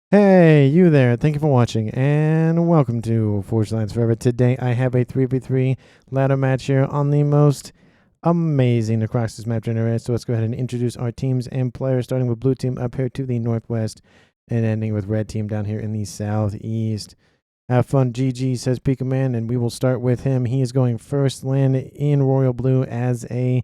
Hey, you there. Thank you for watching and welcome to Forge Lines Forever. Today I have a 3v3 ladder match here on the most amazing Necroxus map generator. So let's go ahead and introduce our teams and players, starting with blue team up here to the northwest and ending with red team down here in the southeast. Have fun, GG, says Pika Man, and we will start with him. He is going first land in royal blue as a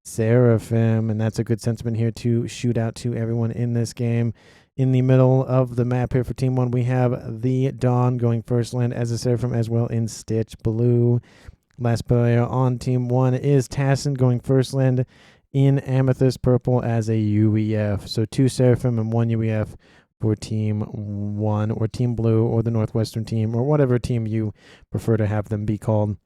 Seraphim, and that's a good sentiment here to shoot out to everyone in this game. In the middle of the map here for Team 1, we have the Dawn going first land as a Seraphim as well in Stitch Blue. Last player on Team 1 is Tassen going first land in Amethyst Purple as a UEF. So 2 Seraphim and 1 UEF for Team 1 or Team Blue or the Northwestern team or whatever team you prefer to have them be called.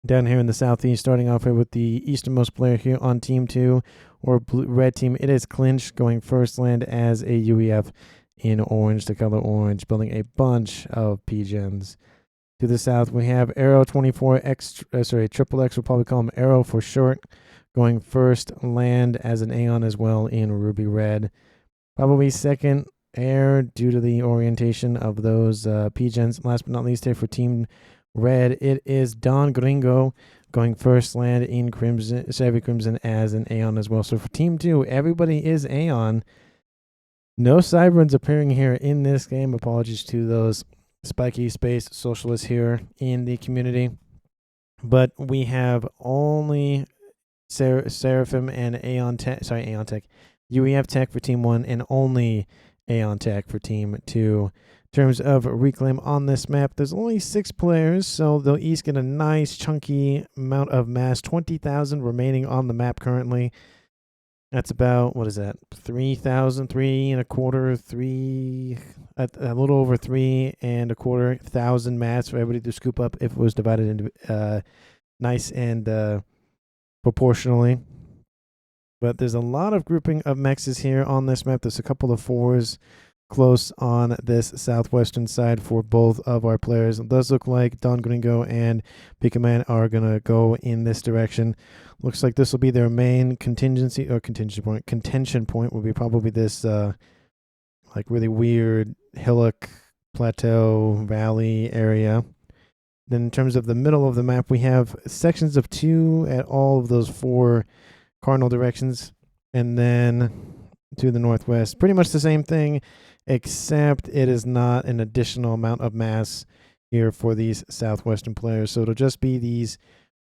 Down here in the southeast, starting off here with the easternmost player here on Team 2 or red team, it is Clinch going first land as a UEF in orange, the color orange, building a bunch of P-gens. To the south, we have Arrow 24X, Triple X, we'll probably call him Arrow for short, going first land as an Aeon as well in ruby red. Probably second air due to the orientation of those P-gens. Last but not least here for Team Red, it is Don Gringo going first land in Crimson, Savvy Crimson as an Aeon as well. So for Team 2, everybody is Aeon. No Cyberns appearing here in this game. Apologies to those spiky space socialists here in the community. But we have only Seraphim and Aeon Tech, UEF Tech for Team 1 and only Aeon Tech for Team 2. In terms of reclaim on this map, there's only 6 players, so they'll each get a nice chunky amount of mass. 20,000 remaining on the map currently. That's about, what is that, 3,000, 3.25, a little over 3.25 thousand mass for everybody to scoop up if it was divided into nice and proportionally. But there's a lot of grouping of mexes here on this map. There's a couple of 4s close on this southwestern side for both of our players. It does look like Don Gringo and Pika Man are going to go in this direction. Looks like this will be their main contention point will be probably this like really weird hillock plateau valley area. Then in terms of the middle of the map, we have sections of 2 at all of those 4 cardinal directions, and then to the northwest, pretty much the same thing, except it is not an additional amount of mass here for these southwestern players. So it'll just be these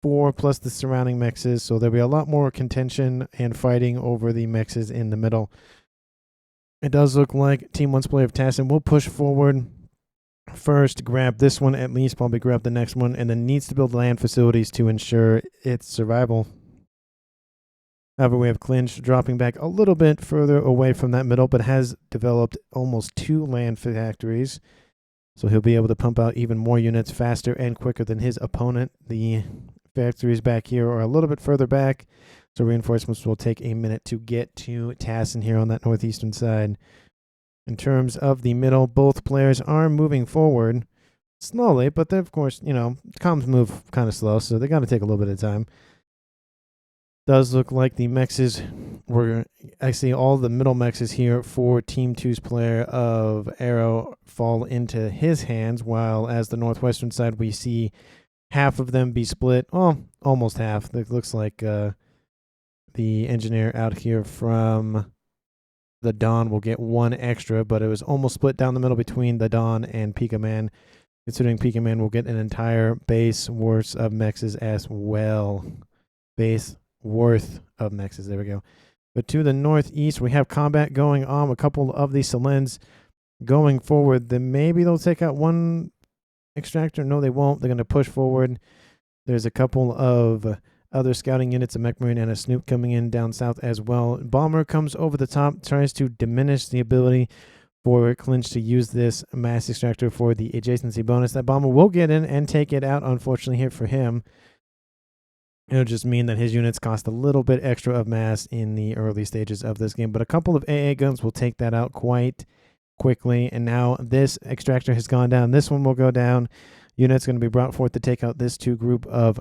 4 plus the surrounding mexes. So there'll be a lot more contention and fighting over the mexes in the middle. It does look like Team 1's player of Tassen will push forward first, grab this one at least, probably grab the next one, and then needs to build land facilities to ensure its survival. However, we have Clinch dropping back a little bit further away from that middle, but has developed almost 2 land factories. So he'll be able to pump out even more units faster and quicker than his opponent. The factories back here are a little bit further back, so reinforcements will take a minute to get to Tassen here on that northeastern side. In terms of the middle, both players are moving forward slowly, but then, of course, comms move kind of slow, so they got to take a little bit of time. Does look like the mexes were actually all the middle mexes here for Team 2's player of Arrow fall into his hands, while as the northwestern side we see half of them be split. Oh, almost half. It looks like the engineer out here from the Dawn will get 1 extra, but it was almost split down the middle between the Dawn and Pika Man, considering Pika Man will get an entire base worth of mexes as well. Base worth of mexes. There we go. But to the northeast, we have combat going on. A couple of these Selens going forward. Then maybe they'll take out 1 extractor. No, they won't. They're going to push forward. There's a couple of other scouting units, a Mech Marine and a Snoop coming in down south as well. Bomber comes over the top, tries to diminish the ability for Clinch to use this mass extractor for the adjacency bonus. That Bomber will get in and take it out, unfortunately, here for him. It'll just mean that his units cost a little bit extra of mass in the early stages of this game. But a couple of AA guns will take that out quite quickly. And now this extractor has gone down. This one will go down. Units going to be brought forth to take out this 2 group of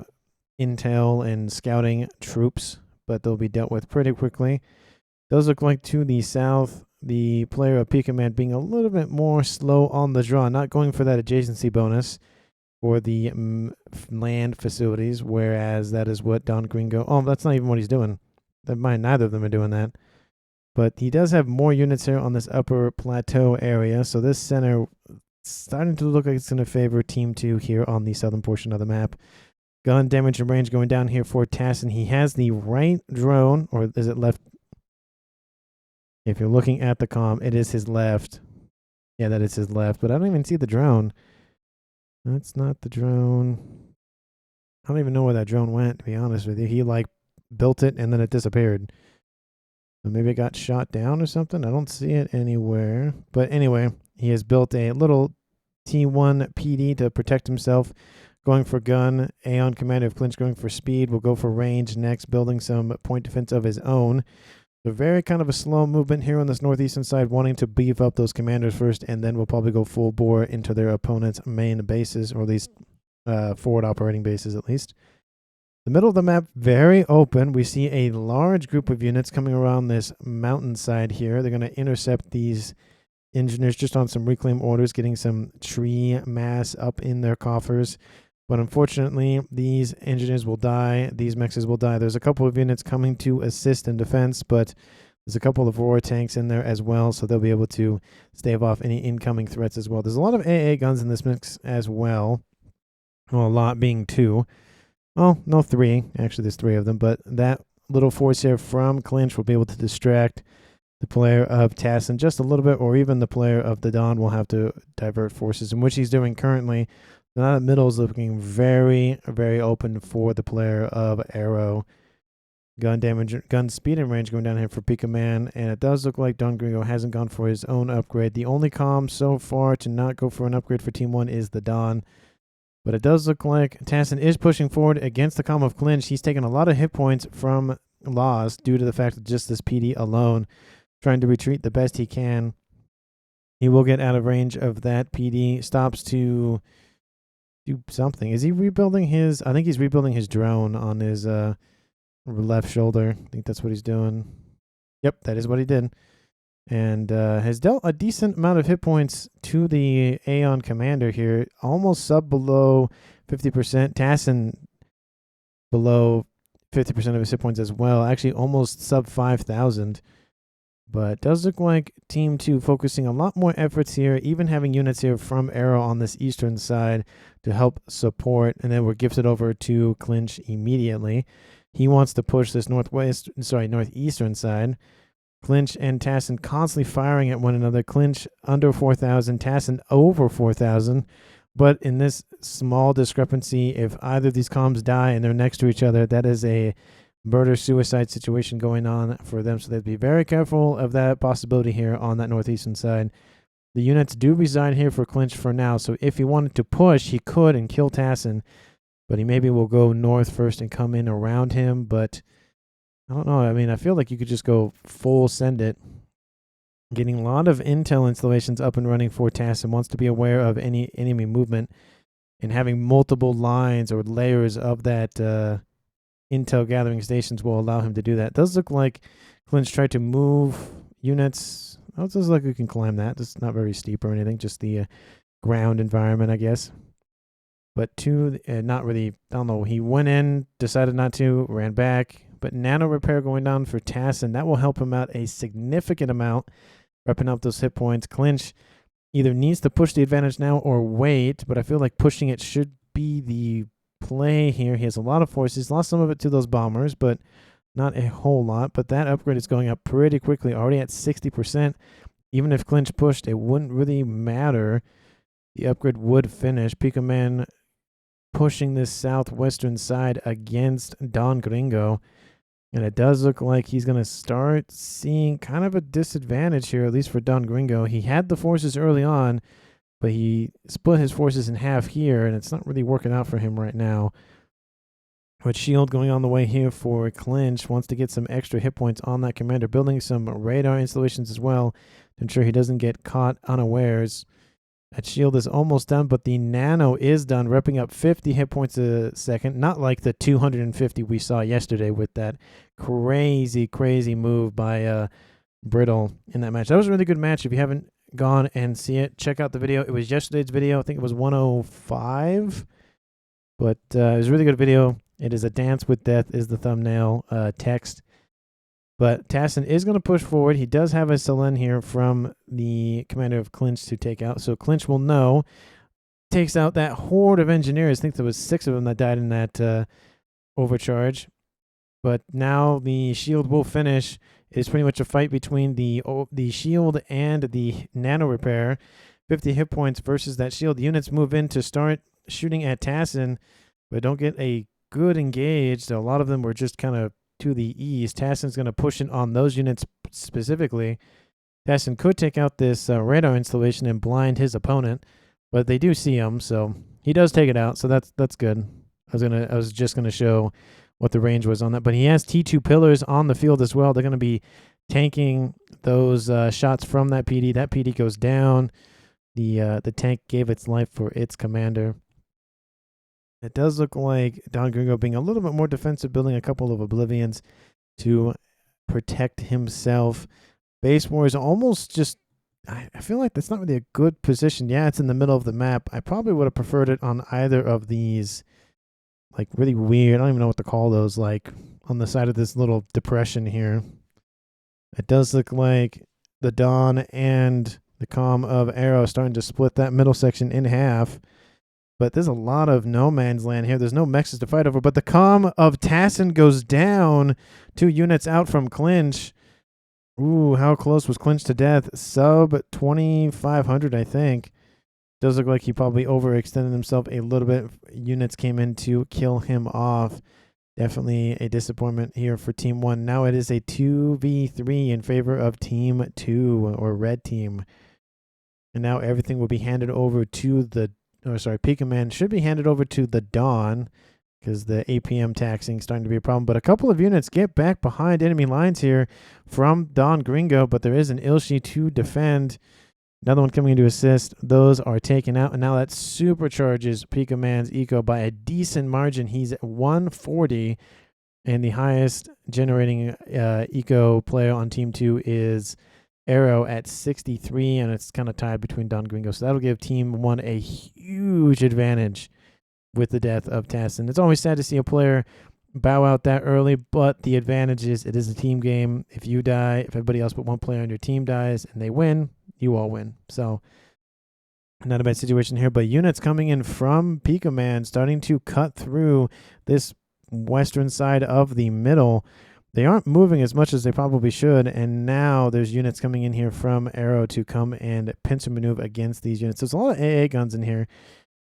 intel and scouting troops. But they'll be dealt with pretty quickly. Those look like to the south. the player of Pika Man being a little bit more slow on the draw, not going for that adjacency bonus for the land facilities, whereas that is what Don Gringo... Oh, that's not even what he's doing. Neither of them are doing that. But he does have more units here on this upper plateau area, so this center starting to look like it's going to favor Team 2 here on the southern portion of the map. Gun damage and range going down here for Tassen. He has the right drone, or is it left? If you're looking at the comm, it is his left. Yeah, that is his left, but I don't even see the drone. That's not the drone. I don't even know where that drone went, to be honest with you. He, like, built it and then it disappeared. So maybe it got shot down or something. I don't see it anywhere. But anyway, he has built a little T1 PD to protect himself. Going for gun. Aeon Commander of Clinch going for speed. Will go for range next, building some point defense of his own. So very kind of a slow movement here on this northeastern side, wanting to beef up those commanders first, and then we'll probably go full bore into their opponent's main bases, or at least forward operating bases at least. The middle of the map, very open. We see a large group of units coming around this mountainside here. They're going to intercept these engineers just on some reclaim orders, getting some tree mass up in their coffers. But unfortunately, these engineers will die. These mexes will die. There's a couple of units coming to assist in defense, but there's a couple of roar tanks in there as well, so they'll be able to stave off any incoming threats as well. There's a lot of AA guns in this mix as well. Well, a lot being 2. Oh, no, 3. Actually, there's 3 of them, but that little force here from Clinch will be able to distract the player of Tassen just a little bit, or even the player of the Dawn will have to divert forces, in which he's doing currently. Now the middle is looking very, very open for the player of Arrow. Gun damage, gun speed and range going down here for Pika Man, and it does look like Don Gringo hasn't gone for his own upgrade. The only comm so far to not go for an upgrade for Team 1 is the Dawn. But it does look like Tassen is pushing forward against the comm of Clinch. He's taken a lot of hit points from loss due to the fact that just this PD alone, trying to retreat the best he can. He will get out of range of that PD, stops to do something. Is he rebuilding his... I think he's rebuilding his drone on his left shoulder. I think that's what he's doing. Yep, that is what he did. And has dealt a decent amount of hit points to the Aeon Commander here. Almost below 50%. Tassen below 50% of his hit points as well. Actually, almost sub 5,000. But it does look like Team 2 focusing a lot more efforts here, even having units here from Arrow on this eastern side to help support, and then we're gifted over to Clinch immediately. He wants to push this northeastern side. Clinch and Tassen constantly firing at one another. Clinch under 4,000, Tassen over 4,000. But in this small discrepancy, if either of these comms die and they're next to each other, that is a murder-suicide situation going on for them, so they'd be very careful of that possibility here on that northeastern side. The units do reside here for Clinch for now, so if he wanted to push, he could and kill Tassen, but he maybe will go north first and come in around him, but I don't know. I mean, I feel like you could just go full send it. Getting a lot of intel installations up and running for Tassen, wants to be aware of any enemy movement, and having multiple lines or layers of that intel gathering stations will allow him to do that. It does look like Clinch tried to move units. Oh, it does look like we can climb that. It's not very steep or anything, just the ground environment, I guess. But not really, I don't know. He went in, decided not to, ran back. But nano repair going down for Tassen. That will help him out a significant amount, repping up those hit points. Clinch either needs to push the advantage now or wait, but I feel like pushing it should be the play here. He has a lot of forces, lost some of it to those bombers, but not a whole lot. But that upgrade is going up pretty quickly, already at 60%. Even if Clinch pushed, it wouldn't really matter. The upgrade would finish. Pika Man pushing this southwestern side against Don Gringo. And it does look like he's going to start seeing kind of a disadvantage here, at least for Don Gringo. He had the forces early on, but he split his forces in half here, and it's not really working out for him right now. With Shield going on the way here for Clinch, wants to get some extra hit points on that commander, building some radar installations as well to ensure he doesn't get caught unawares. That shield is almost done, but the nano is done, repping up 50 hit points a second. Not like the 250 we saw yesterday with that crazy, crazy move by brittle in that match. That was a really good match. If you haven't gone and see it, check out the video. It was yesterday's video. I think it was 105, but it was a really good video. It is a dance with death is the thumbnail text. But Tassen is going to push forward. He does have a Selen here from the commander of Clinch to take out. So Clinch will know. Takes out that horde of engineers. I think there was 6 of them that died in that overcharge. But now the shield will finish. It's pretty much a fight between the shield and the nano repair. 50 hit points versus that shield. The units move in to start shooting at Tassen, but don't get a good engage. So a lot of them were just kind of to the east. Tassen's going to push in on those units specifically. Tassen could take out this radar installation and blind his opponent, but they do see him, so he does take it out. So that's good. I was just gonna show what the range was on that, but he has T2 pillars on the field as well. They're gonna be tanking those shots from that PD. That PD goes down. The tank gave its life for its commander. It does look like Don Gringo being a little bit more defensive, building a couple of Oblivions to protect himself. Base War is almost just, I feel like that's not really a good position. Yeah, it's in the middle of the map. I probably would have preferred it on either of these, like, really weird, I don't even know what to call those, like, on the side of this little depression here. It does look like the Dawn and the Calm of Arrow starting to split that middle section in half. But there's a lot of no man's land here. There's no mexes to fight over. But the Calm of Tassen goes down. 2 units out from Clinch. Ooh, how close was Clinch to death? Sub 2,500, I think. Does look like he probably overextended himself a little bit. Units came in to kill him off. Definitely a disappointment here for Team 1. Now it is a 2v3 in favor of Team 2, or Red Team. And now everything will be handed over to the... Oh, sorry, Pika Man should be handed over to the Dawn, because the APM taxing is starting to be a problem. But a couple of units get back behind enemy lines here from Don Gringo, but there is an Ilshi to defend. Another one coming in to assist. Those are taken out, and now that supercharges Pika Man's eco by a decent margin. He's at 140, and the highest generating eco player on Team 2 is Arrow at 63, and it's kind of tied between Don Gringo. So that'll give Team 1 a huge advantage with the death of Tassen. It's always sad to see a player bow out that early, but the advantage is it is a team game. If you die, if everybody else but one player on your team dies and they win, you all win. So not a bad situation here, but units coming in from Pika Man starting to cut through this western side of the middle. They aren't moving as much as they probably should, and now there's units coming in here from Arrow to come and pincer maneuver against these units. There's a lot of AA guns in here.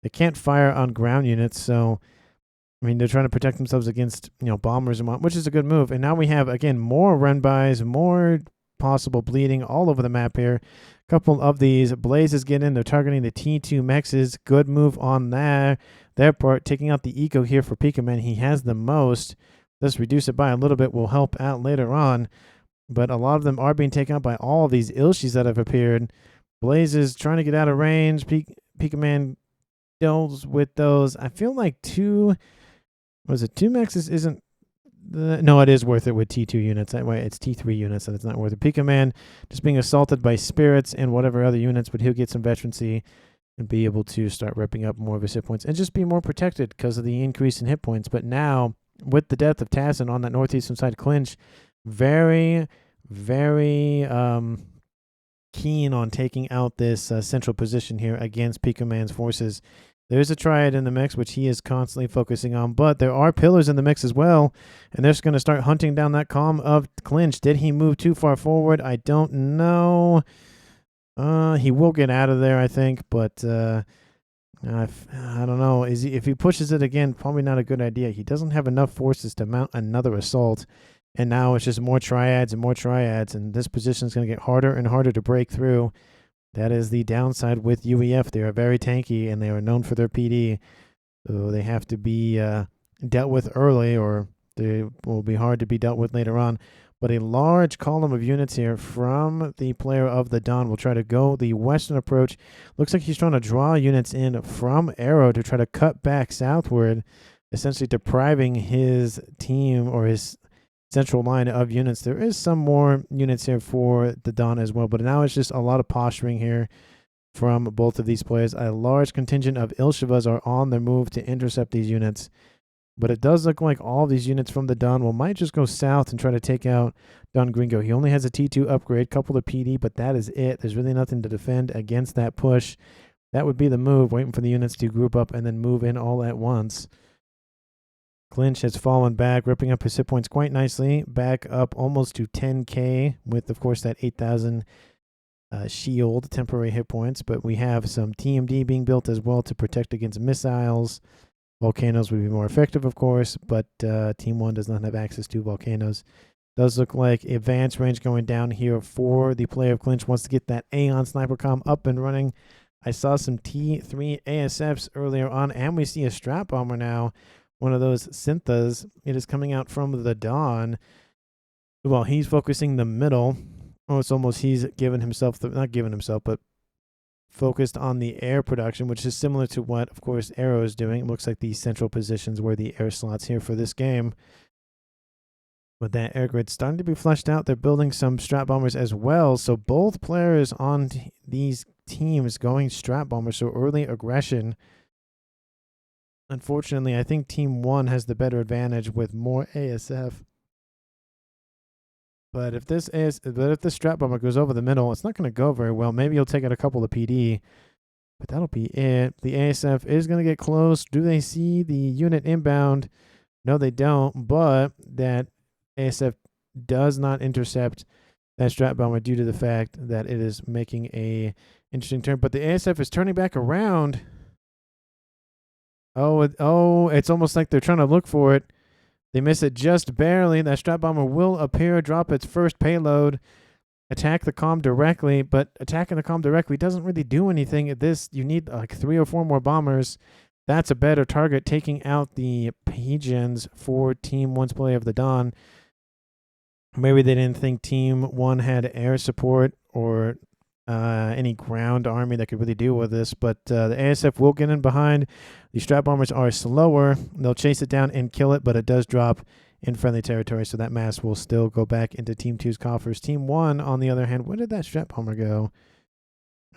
They can't fire on ground units, so I mean they're trying to protect themselves against bombers and whatnot, which is a good move. And now we have again more run-bys, more possible bleeding all over the map here. A couple of these blazes get in. They're targeting the T2 mexes. Good move on their part, taking out the eco here for Pika Man. He has the most. Let's reduce it by a little bit. Will help out later on. But a lot of them are being taken out by all of these Ilshis that have appeared. Blazes trying to get out of range. Pika Man deals with those. I feel like 2 mexes isn't... no, it is worth it with T2 units. That way it's T3 units and it's not worth it. Pika Man just being assaulted by spirits and whatever other units, but he'll get some veterancy and be able to start repping up more of his hit points and just be more protected because of the increase in hit points. But now, with the death of Tassen on that northeastern side Clinch, very, very keen on taking out this central position here against Pika Man's forces. There's a triad in the mix, which he is constantly focusing on, but there are pillars in the mix as well, and they're just going to start hunting down that Calm of Clinch. Did he move too far forward? I don't know. He will get out of there, I think, but I don't know. If he pushes it again, probably not a good idea. He doesn't have enough forces to mount another assault, and now it's just more triads, and this position is going to get harder and harder to break through. That is the downside with UEF. They are very tanky, and they are known for their PD. So they have to be dealt with early, or they will be hard to be dealt with later on. But a large column of units here from the player of the Dawn will try to go the western approach. Looks like he's trying to draw units in from Arrow to try to cut back southward, essentially depriving his team or his central line of units. There is some more units here for the Dawn as well, but now it's just a lot of posturing here from both of these players. A large contingent of Ilshivas are on the move to intercept these units, but it does look like all these units from the Dawn might just go south and try to take out Don Gringo. He only has a T2 upgrade, couple of PD, but that is it. There's really nothing to defend against that push. That would be the move, waiting for the units to group up and then move in all at once. Clinch has fallen back, ripping up his hit points quite nicely. Back up almost to 10k with, of course, that 8,000 shield, temporary hit points. But we have some TMD being built as well to protect against missiles. Volcanoes would be more effective, of course, but Team 1 does not have access to volcanoes. Does look like advanced range going down here for the player of Clinch. Wants to get that Aeon Sniper Comm up and running. I saw some T3 ASFs earlier on, and we see a Strat Bomber now. One of those Synthas. It is coming out from the Dawn. Well, he's focusing the middle. Oh, it's almost he's given himself, not given himself, but focused on the air production, which is similar to what, of course, Arrow is doing. It looks like these central positions were the air slots here for this game. But that air grid's starting to be fleshed out. They're building some Strat Bombers as well. So both players on these teams going Strat Bombers, so early aggression. Unfortunately, I think Team 1 has the better advantage with more ASF. But if this Strat Bomber goes over the middle, it's not going to go very well. Maybe he'll take out a couple of PD, but that'll be it. The ASF is going to get close. Do they see the unit inbound? No, they don't, but that ASF does not intercept that Strat Bomber due to the fact that it is making a interesting turn. But the ASF is turning back around. Oh, it's almost like they're trying to look for it. They miss it just barely. That Strat Bomber will appear, drop its first payload, attack the comm directly, but attacking the comm directly doesn't really do anything. At this, you need like 3 or 4 more bombers. That's a better target, taking out the Pigeons for Team 1's play of the Dawn. Maybe they didn't think Team 1 had air support or any ground army that could really deal with this, but the ASF will get in behind. The Strat Bombers are slower. They'll chase it down and kill it, but it does drop in friendly territory, so that mass will still go back into Team 2's coffers. Team 1, on the other hand, where did that Strat Bomber go?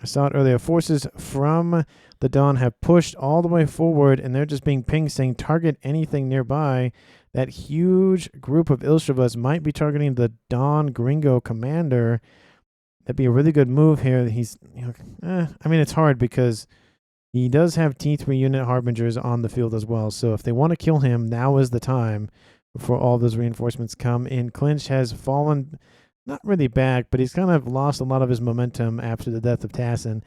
I saw it earlier. Forces from the Dawn have pushed all the way forward, and they're just being pinged saying target anything nearby. That huge group of Ilshivas might be targeting the Dawn Gringo commander. That'd be a really good move here. He's, I mean, it's hard because he does have T3 unit harbingers on the field as well. So if they want to kill him, now is the time before all those reinforcements come in. Clinch has fallen, not really back, but he's kind of lost a lot of his momentum after the death of Tassen.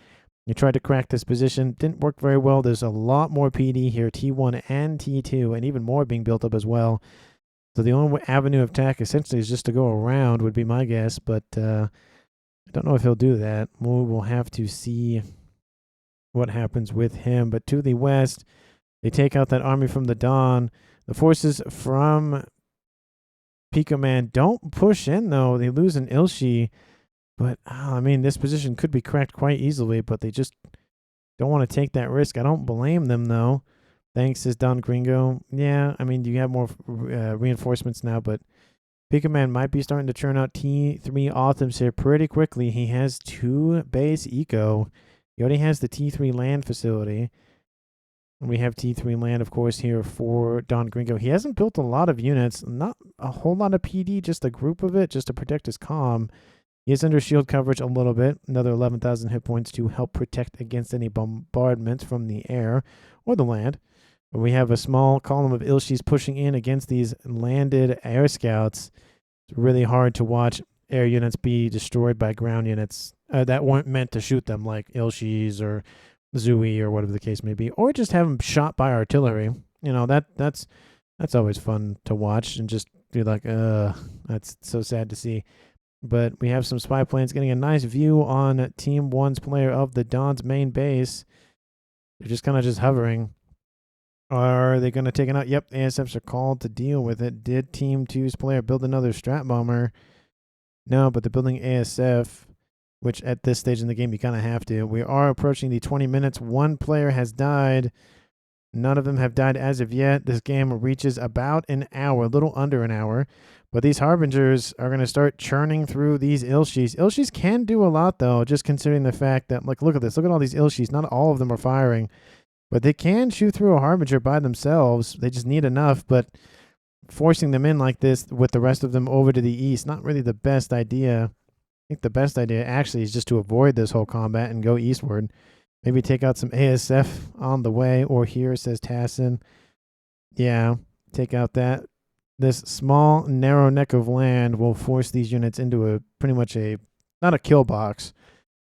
He tried to crack this position, didn't work very well. There's a lot more PD here, T1 and T2, and even more being built up as well. So the only avenue of attack essentially is just to go around, would be my guess, but I don't know if he'll do that. We'll have to see what happens with him. But to the west, they take out that army from the Dawn. The forces from Pico Man don't push in, though. They lose an Ilshi. But, I mean, this position could be cracked quite easily, but they just don't want to take that risk. I don't blame them, though. Thanks, says Don Gringo. Yeah, I mean, you have more reinforcements now, but Pico Man might be starting to churn out T3 Autumns here pretty quickly. He has 2 base eco. He already has the T3 land facility. And we have T3 land, of course, here for Don Gringo. He hasn't built a lot of units. Not a whole lot of PD, just a group of it, just to protect his comm. He is under shield coverage a little bit. Another 11,000 hit points to help protect against any bombardment from the air or the land. We have a small column of Ilshis pushing in against these landed air scouts. It's really hard to watch air units be destroyed by ground units that weren't meant to shoot them, like Ilshis or Zooey or whatever the case may be, or just have them shot by artillery. You know, that's always fun to watch and just be like, that's so sad to see. But we have some spy planes getting a nice view on Team 1's player of the Dawn's main base. They're just kind of just hovering. Are they going to take it out? Yep, ASFs are called to deal with it. Did Team 2's player build another Strat Bomber? No, but they're building ASF, which at this stage in the game you kind of have to. We are approaching the 20 minutes. 1 player has died. None of them have died as of yet. This game reaches about an hour, a little under an hour. But these Harbingers are going to start churning through these Ilshis. Ilshis can do a lot, though, just considering the fact that, like, look at this. Look at all these Ilshis. Not all of them are firing. But they can shoot through a Harbinger by themselves. They just need enough. But forcing them in like this with the rest of them over to the east, not really the best idea. I think the best idea actually is just to avoid this whole combat and go eastward. Maybe take out some ASF on the way, or here, says Tassen. Yeah, take out that. This small, narrow neck of land will force these units into a pretty much not a kill box,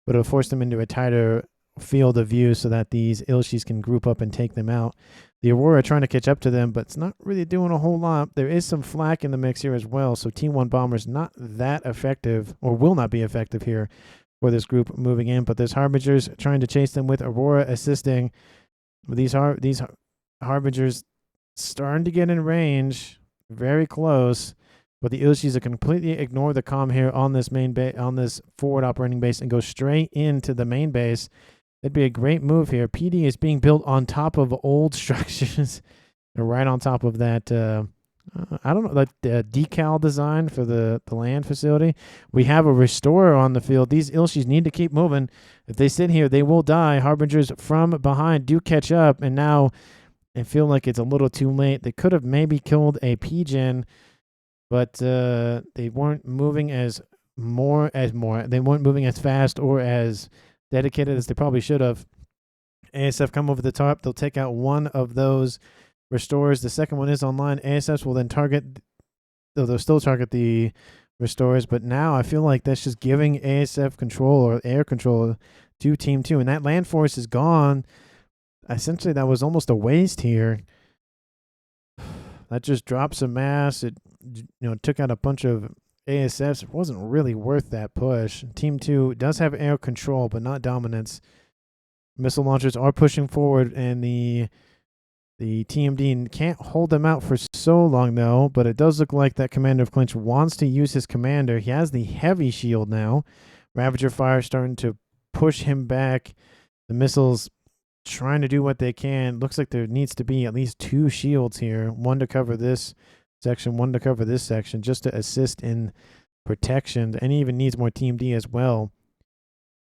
but it'll force them into a tighter field of view so that these Ilshis can group up and take them out. The Aurora trying to catch up to them, but it's not really doing a whole lot. There is some flak in the mix here as well, so Team 1 Bomber's not that effective, or will not be effective here for this group moving in, but there's Harbingers trying to chase them with Aurora assisting. These Harbingers starting to get in range, very close, but the Ilshis are completely ignore the comm here on this main base, on this forward operating base, and go straight into the main base. It'd be a great move here. PD is being built on top of old structures, right on top of that. I don't know, like the decal design for the land facility. We have a restorer on the field. These Ilshis need to keep moving. If they sit here, they will die. Harbingers from behind do catch up, and now I feel like it's a little too late. They could have maybe killed a P-Gen, but they weren't moving they weren't moving as fast or as dedicated as they probably should have. ASF come over the top. They'll take out one of those restorers. The second one is online. ASF will then target, though they'll still target the restorers, but now I feel like that's just giving ASF control or air control to Team 2, and that land force is gone. Essentially, that was almost a waste here. That just dropped some mass. It took out a bunch of ASFs. It wasn't really worth that push. Team 2 does have air control, but not dominance. Missile launchers are pushing forward, and the TMD can't hold them out for so long, though, but it does look like that Commander of Clinch wants to use his commander. He has the heavy shield now. Ravager fire starting to push him back. The missiles trying to do what they can. Looks like there needs to be at least 2 shields here. One to cover this section, one to cover this section, just to assist in protection. And he even needs more TMD as well.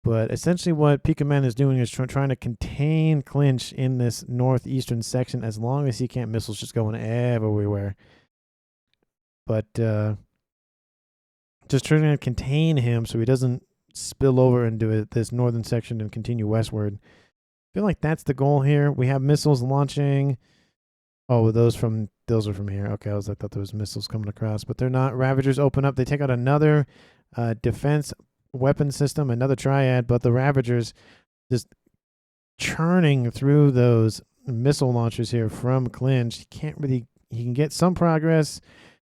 But essentially what Pika Man is doing is trying to contain Clinch in this northeastern section as long as he can't. Missiles just going everywhere. But just trying to contain him so he doesn't spill over into this northern section and continue westward. I feel like that's the goal here. We have missiles launching. Oh, those are from here. Okay, I thought there was missiles coming across, but they're not. Ravagers open up. They take out another defense weapon system, another triad, but the Ravagers just churning through those missile launchers here from Clinch. He can get some progress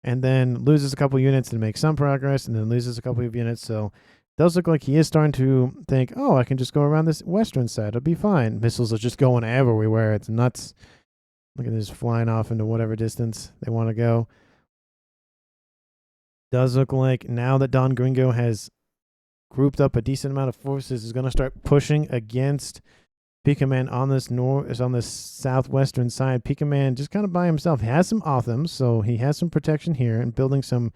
and then loses a couple units and makes some progress and then loses a couple of units. So it does look like he is starting to think, oh, I can just go around this western side. It'll be fine. Missiles are just going everywhere. It's nuts. Look at this flying off into whatever distance they want to go. Does look like now that Don Gringo has grouped up a decent amount of forces, is going to start pushing against Pika Man on this southwestern side. Pika Man just kind of by himself. He has some Othams, so he has some protection here and building some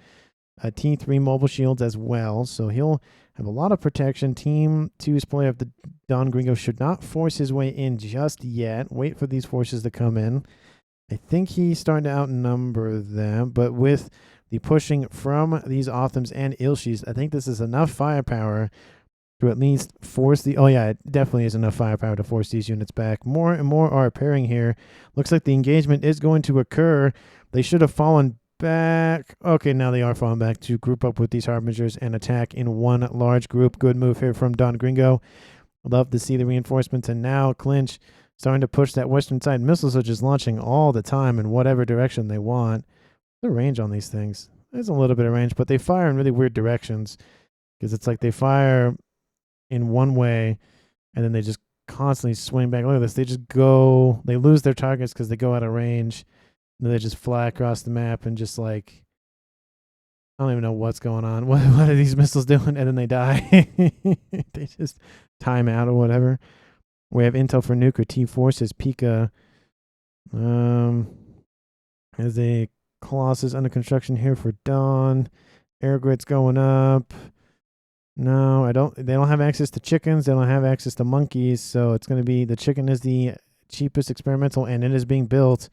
T3 mobile shields as well. So he'll have a lot of protection. Team 2's player of the Don Gringo should not force his way in just yet. Wait for these forces to come in. I think he's starting to outnumber them, but with the pushing from these Othams and Ilshis, I think this is enough firepower to at least force the... Oh yeah, it definitely is enough firepower to force these units back. More and more are appearing here. Looks like the engagement is going to occur. They should have fallen back. Okay, now they are falling back to group up with these Harbingers and attack in one large group. Good move here from Don Gringo. Love to see the reinforcements. And now Clinch starting to push that western side. Missiles are just launching all the time in whatever direction they want. The range on these things, there's a little bit of range, but they fire in really weird directions because it's like they fire in one way and then they just constantly swing back. Look at this. They lose their targets because they go out of range. And they just fly across the map and just like, I don't even know what's going on. What are these missiles doing? And then they die. They just time out or whatever. We have intel for Nuke or T-Forces. Pika as they Colossus under construction here for Dawn. Air grid's going up. No, they don't have access to chickens. They don't have access to monkeys. So it's going to be the chicken is the cheapest experimental, and it is being built.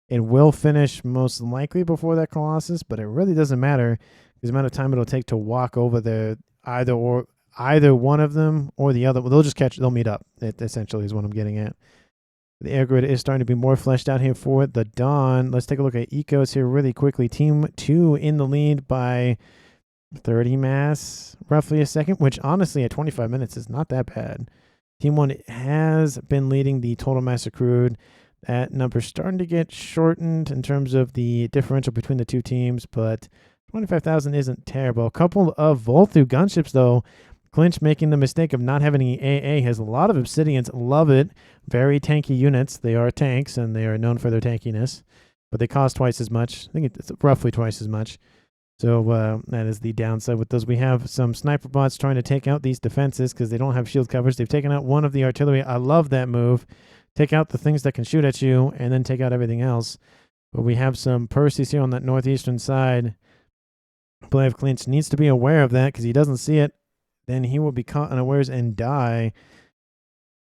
It will finish most likely before that Colossus, but it really doesn't matter because the amount of time it'll take to walk over there, either one of them or the other. Well, they'll meet up. It essentially is what I'm getting at. The air grid is starting to be more fleshed out here for the Dawn. Let's take a look at Ecos here really quickly. Team 2 in the lead by 30 mass, roughly a second, which honestly at 25 minutes is not that bad. Team 1 has been leading the total mass accrued. That number's starting to get shortened in terms of the differential between the two teams, but 25,000 isn't terrible. A couple of Volthu gunships, though. Clinch making the mistake of not having any AA has a lot of Obsidians. Love it. Very tanky units. They are tanks, and they are known for their tankiness, but they cost twice as much. I think it's roughly twice as much. So that is the downside with those. We have some sniper bots trying to take out these defenses because they don't have shield coverage. They've taken out one of the artillery. I love that move. Take out the things that can shoot at you and then take out everything else. But we have some Percy's here on that northeastern side. Blav Clinch needs to be aware of that because he doesn't see it. Then he will be caught unawares and die.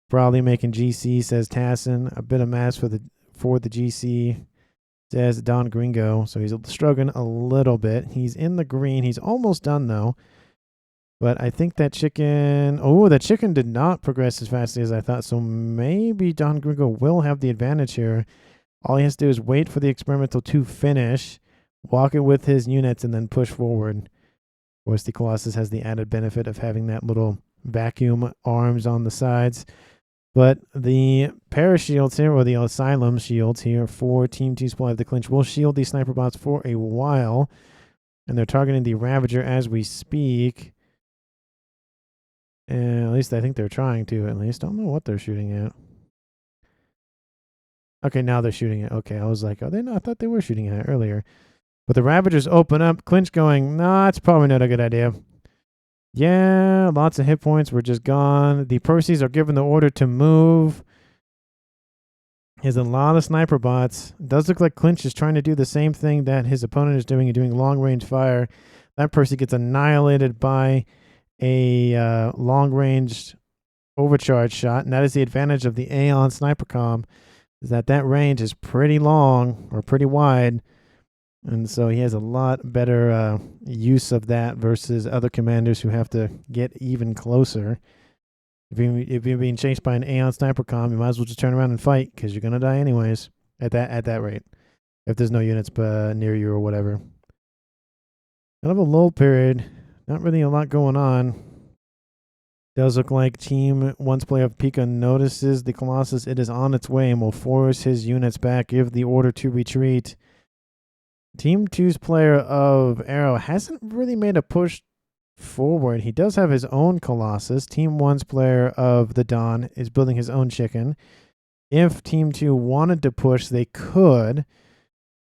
Probably making GC, says Tassen. A bit of mass for the GC, says Don Gringo. So he's struggling a little bit. He's in the green. He's almost done, though. But I think that chicken... Oh, that chicken did not progress as fast as I thought. So maybe Don Gringo will have the advantage here. All he has to do is wait for the experimental to finish, walk it with his units, and then push forward. Of course, the Colossus has the added benefit of having that little vacuum arms on the sides. But the parashields here, or the asylum shields here for Team 2's Supply of the Clinch, will shield these sniper bots for a while. And they're targeting the Ravager as we speak. At least I think they're trying to, at least. I don't know what they're shooting at. Okay, now they're shooting it. Okay, I was like, oh, they not? I thought they were shooting at it earlier. But the Ravagers open up. Clinch going, nah, it's probably not a good idea. Yeah, lots of hit points were just gone. The Percys are given the order to move. There's a lot of sniper bots. It does look like Clinch is trying to do the same thing that his opponent is doing, doing long-range fire. That Percy gets annihilated by a long-range overcharge shot, and that is the advantage of the Aeon Sniper Comm, is that range is pretty long, or pretty wide, and so he has a lot better use of that versus other commanders who have to get even closer. If you're being chased by an Aeon Sniper Comm, you might as well just turn around and fight, because you're going to die anyways at that rate, if there's no units near you or whatever. Kind of a lull period. Not really a lot going on. Does look like Team 1's player of Pika notices the Colossus. It is on its way and will force his units back, give the order to retreat. Team 2's player of Arrow hasn't really made a push forward. He does have his own Colossus. Team 1's player of the Dawn is building his own chicken. If Team 2 wanted to push, they could.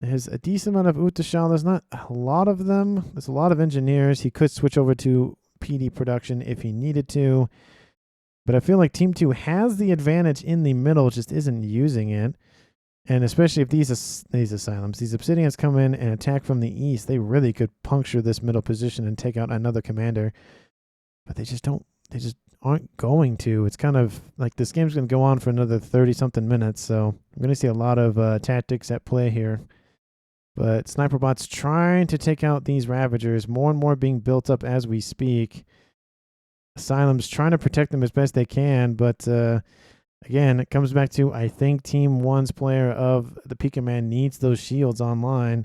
There's a decent amount of Utashal. There's not a lot of them. There's a lot of engineers. He could switch over to PD production if he needed to. But I feel like Team 2 has the advantage in the middle, just isn't using it. And especially if these asylums, these Obsidians come in and attack from the east, they really could puncture this middle position and take out another commander. But they just aren't going to. It's kind of like this game's going to go on for another 30-something minutes. So I'm going to see a lot of tactics at play here. But Sniper Bot's trying to take out these Ravagers, more and more being built up as we speak. Asylum's trying to protect them as best they can, but again, it comes back to, I think Team 1's player of the Pika Man needs those shields online.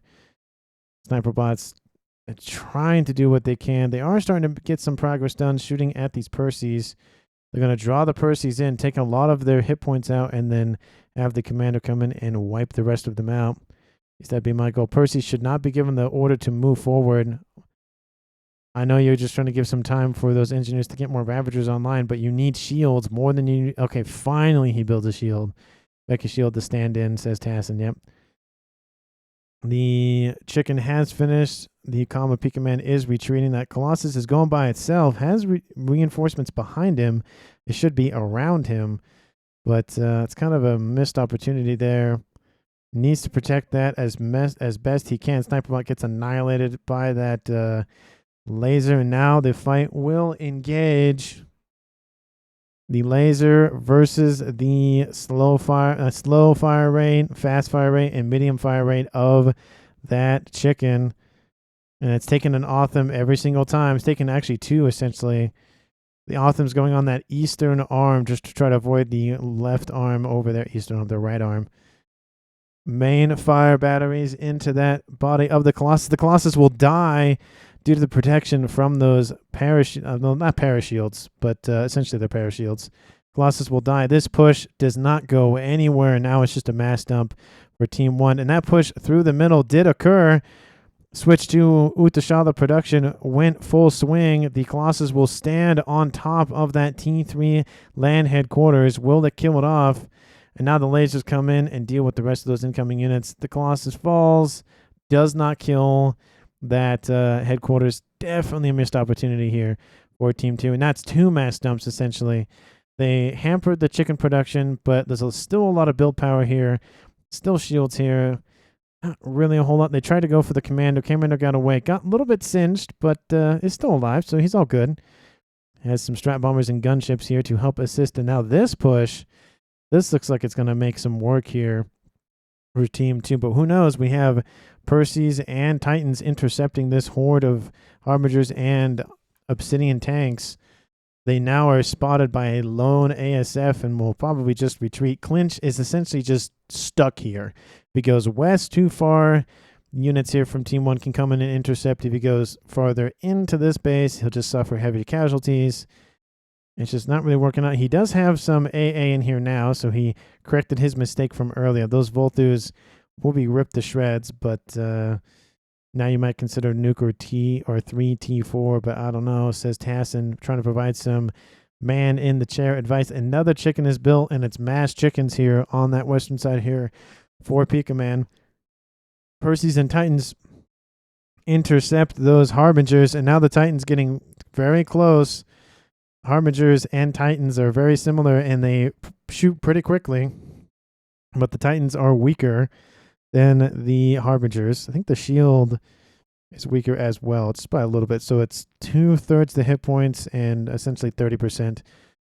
Sniper Bot's trying to do what they can. They are starting to get some progress done shooting at these Percys. They're going to draw the Percys in, take a lot of their hit points out, and then have the commander come in and wipe the rest of them out. That'd be my goal. Percy should not be given the order to move forward. I know you're just trying to give some time for those engineers to get more Ravagers online, but you need shields more than you need. Okay, finally he builds a shield. Like a shield to stand in, says Tassen. Yep. The chicken has finished. The Kama Pika Man is retreating. That Colossus is going by itself, has reinforcements behind him. It should be around him, but it's kind of a missed opportunity there. Needs to protect that as best he can. Sniperbot gets annihilated by that laser, and now the fight will engage. The laser versus the slow fire rate, fast fire rate, and medium fire rate of that chicken. And it's taking an Otham every single time. It's taking actually two, essentially. The Otham's going on that eastern arm just to try to avoid the left arm over there. Eastern arm, the right arm. Main fire batteries into that body of the Colossus. The Colossus will die due to the protection from those no, not parashields, but essentially they're parashields. Colossus will die. This push does not go anywhere. Now it's just a mass dump for Team 1. And that push through the middle did occur. Switch to Utashala production went full swing. The Colossus will stand on top of that T3 land headquarters. Will it kill it off? And now the lasers come in and deal with the rest of those incoming units. The Colossus falls, does not kill that headquarters. Definitely a missed opportunity here for Team 2. And that's two mass dumps, essentially. They hampered the chicken production, but there's still a lot of build power here. Still shields here. Not really a whole lot. They tried to go for the Commando. Commando got away. Got a little bit singed, but is still alive, so he's all good. Has some strat bombers and gunships here to help assist. And now this push, this looks like it's going to make some work here for Team 2. But who knows? We have Percy's and Titans intercepting this horde of Harbingers and Obsidian tanks. They now are spotted by a lone ASF and will probably just retreat. Clinch is essentially just stuck here. If he goes west too far, units here from Team 1 can come in and intercept. If he goes farther into this base, he'll just suffer heavy casualties. It's just not really working out. He does have some AA in here now, so he corrected his mistake from earlier. Those Volthus will be ripped to shreds, but now you might consider Nuke or 3T4, but I don't know, says Tassen, trying to provide some man in the chair advice. Another chicken is built, and it's mass chickens here on that western side here for Pika Man. Percy's and Titans intercept those Harbingers, and now the Titans getting very close. Harbingers and Titans are very similar, and they shoot pretty quickly, but the Titans are weaker than the Harbingers. I think the shield is weaker as well. It's by a little bit, so it's 2/3 the hit points and essentially 30%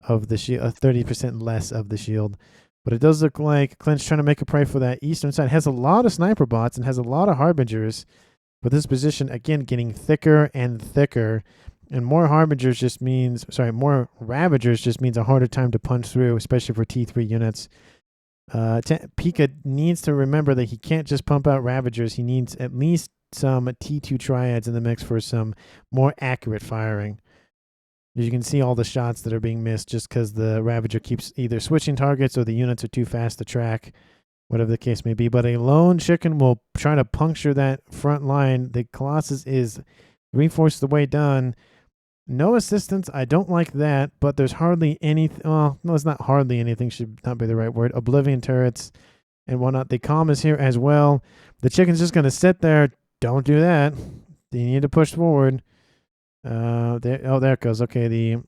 of the shield, 30% less of the shield. But it does look like Clint's trying to make a play for that eastern side. Has a lot of sniper bots and has a lot of Harbingers, but this position again getting thicker and thicker. And more Harbingers just means, more Ravagers just means a harder time to punch through, especially for T3 units. Pika needs to remember that he can't just pump out Ravagers. He needs at least some T2 triads in the mix for some more accurate firing. As you can see all the shots that are being missed just because the Ravager keeps either switching targets or the units are too fast to track, whatever the case may be. But a lone chicken will try to puncture that front line. The Colossus is 3/4 the way done. No assistance. I don't like that, but there's hardly anything. Well, no, it's not hardly anything. Should not be the right word. Oblivion turrets and whatnot. The calm is here as well. The chicken's just going to sit there. Don't do that. You need to push forward. There it goes. Okay, the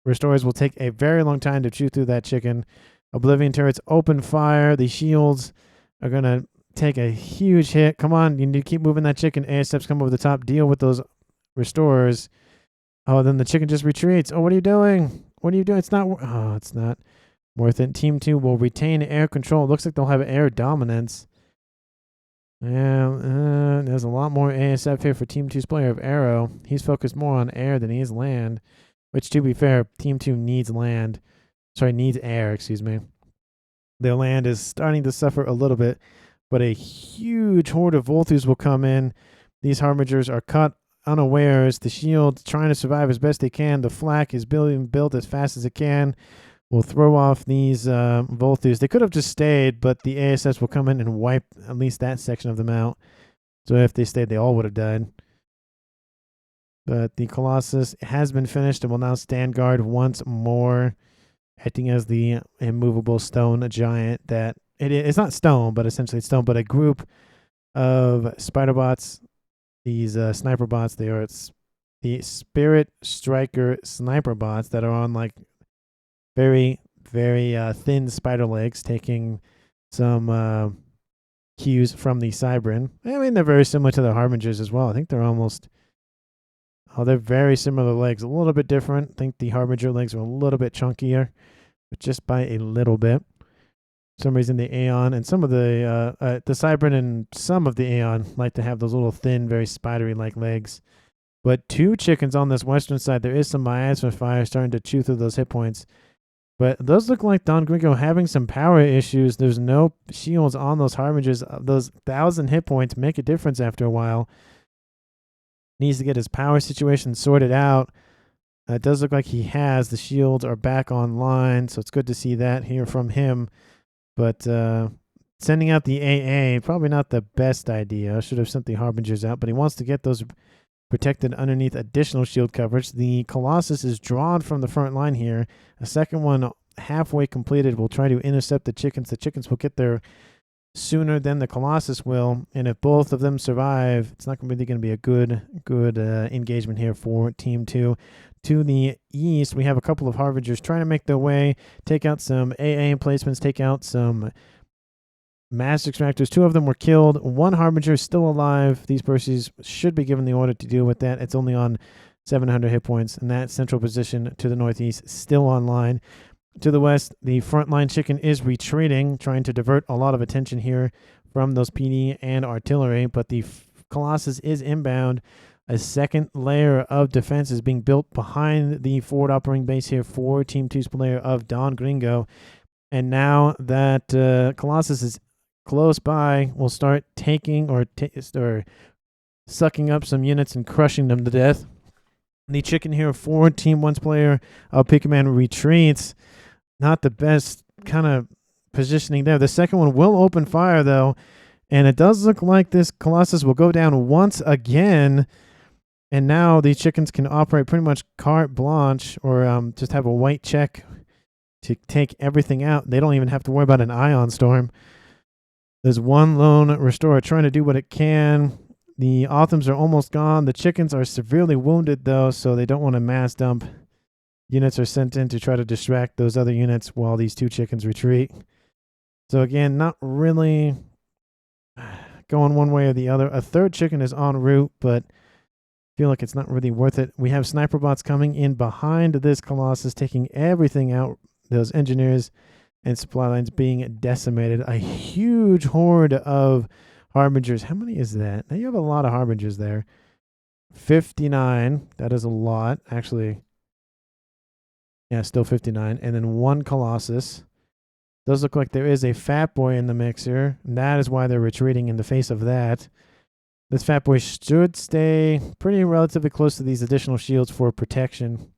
restorers will take a very long time to chew through that chicken. Oblivion turrets open fire. The shields are going to take a huge hit. Come on, you need to keep moving that chicken. ASFs come over the top. Deal with those restorers. Oh, then the chicken just retreats. Oh, what are you doing? What are you doing? It's not worth it. Team 2 will retain air control. Looks like they'll have air dominance. Yeah, there's a lot more ASF here for Team 2's player of Arrow. He's focused more on air than he is land, which, to be fair, Team 2 needs land. Needs air, excuse me. Their land is starting to suffer a little bit, but a huge horde of Volthus will come in. These Harbingers are caught unawares. The shield trying to survive as best they can. The flak is being built as fast as it can. We'll throw off these Volthus. They could have just stayed, but the ASS will come in and wipe at least that section of them out. So if they stayed, they all would have died. But the Colossus has been finished and will now stand guard once more, acting as the immovable stone giant that it's not stone, but essentially it's stone, but a group of spider bots. These sniper bots, they are the Spirit Striker sniper bots that are on like very, very thin spider legs, taking some cues from the Cybrin. I mean, they're very similar to the Harbingers as well. I think they're almost... Oh, they're very similar legs. A little bit different. I think the Harbinger legs are a little bit chunkier, but just by a little bit. For some reason, the Aeon and some of the Cybrin and some of the Aeon like to have those little thin, very spidery-like legs. But 2 chickens on this western side. There is some miasma fire starting to chew through those hit points. But those look like Don Gringo having some power issues. There's no shields on those Harbingers. Those 1,000 hit points make a difference after a while. Needs to get his power situation sorted out. It does look like he has. The shields are back online, so it's good to see that here from him. But sending out the AA, probably not the best idea. I should have sent the Harbingers out, but he wants to get those protected underneath additional shield coverage. The Colossus is drawn from the front line here. A second one halfway completed will try to intercept the chickens. The chickens will get there sooner than the Colossus will, and if both of them survive, it's not really going to be a good engagement here for Team 2. To the east, we have a couple of Harbingers trying to make their way, take out some AA emplacements, take out some mass extractors. 2 of them were killed. 1 Harbinger is still alive. These Perseus should be given the order to deal with that. It's only on 700 hit points, and that central position to the northeast still online. To the west, the frontline chicken is retreating, trying to divert a lot of attention here from those PD and artillery, but the Colossus is inbound. A second layer of defense is being built behind the forward operating base here for Team 2's player of Don Gringo. And now that Colossus is close by, we'll start taking or sucking up some units and crushing them to death. The chicken here for Team 1's player of Pikaman retreats. Not the best kind of positioning there. The second one will open fire, though, and it does look like this Colossus will go down once again, and now the chickens can operate pretty much carte blanche, or just have a white check to take everything out. They don't even have to worry about an ion storm. There's 1 lone restorer trying to do what it can. The Autumns are almost gone. The chickens are severely wounded, though, so they don't want to mass dump. Units are sent in to try to distract those other units while these 2 chickens retreat. So again, not really going one way or the other. A 3rd chicken is en route, but I feel like it's not really worth it. We have sniper bots coming in behind this Colossus, taking everything out. Those engineers and supply lines being decimated. A huge horde of Harbingers. How many is that? Now you have a lot of Harbingers there. 59. That is a lot, actually. Yeah, still 59. And then 1 Colossus. Does look like there is a Fat Boy in the mix here. And that is why they're retreating in the face of that. This Fat Boy should stay pretty relatively close to these additional shields for protection.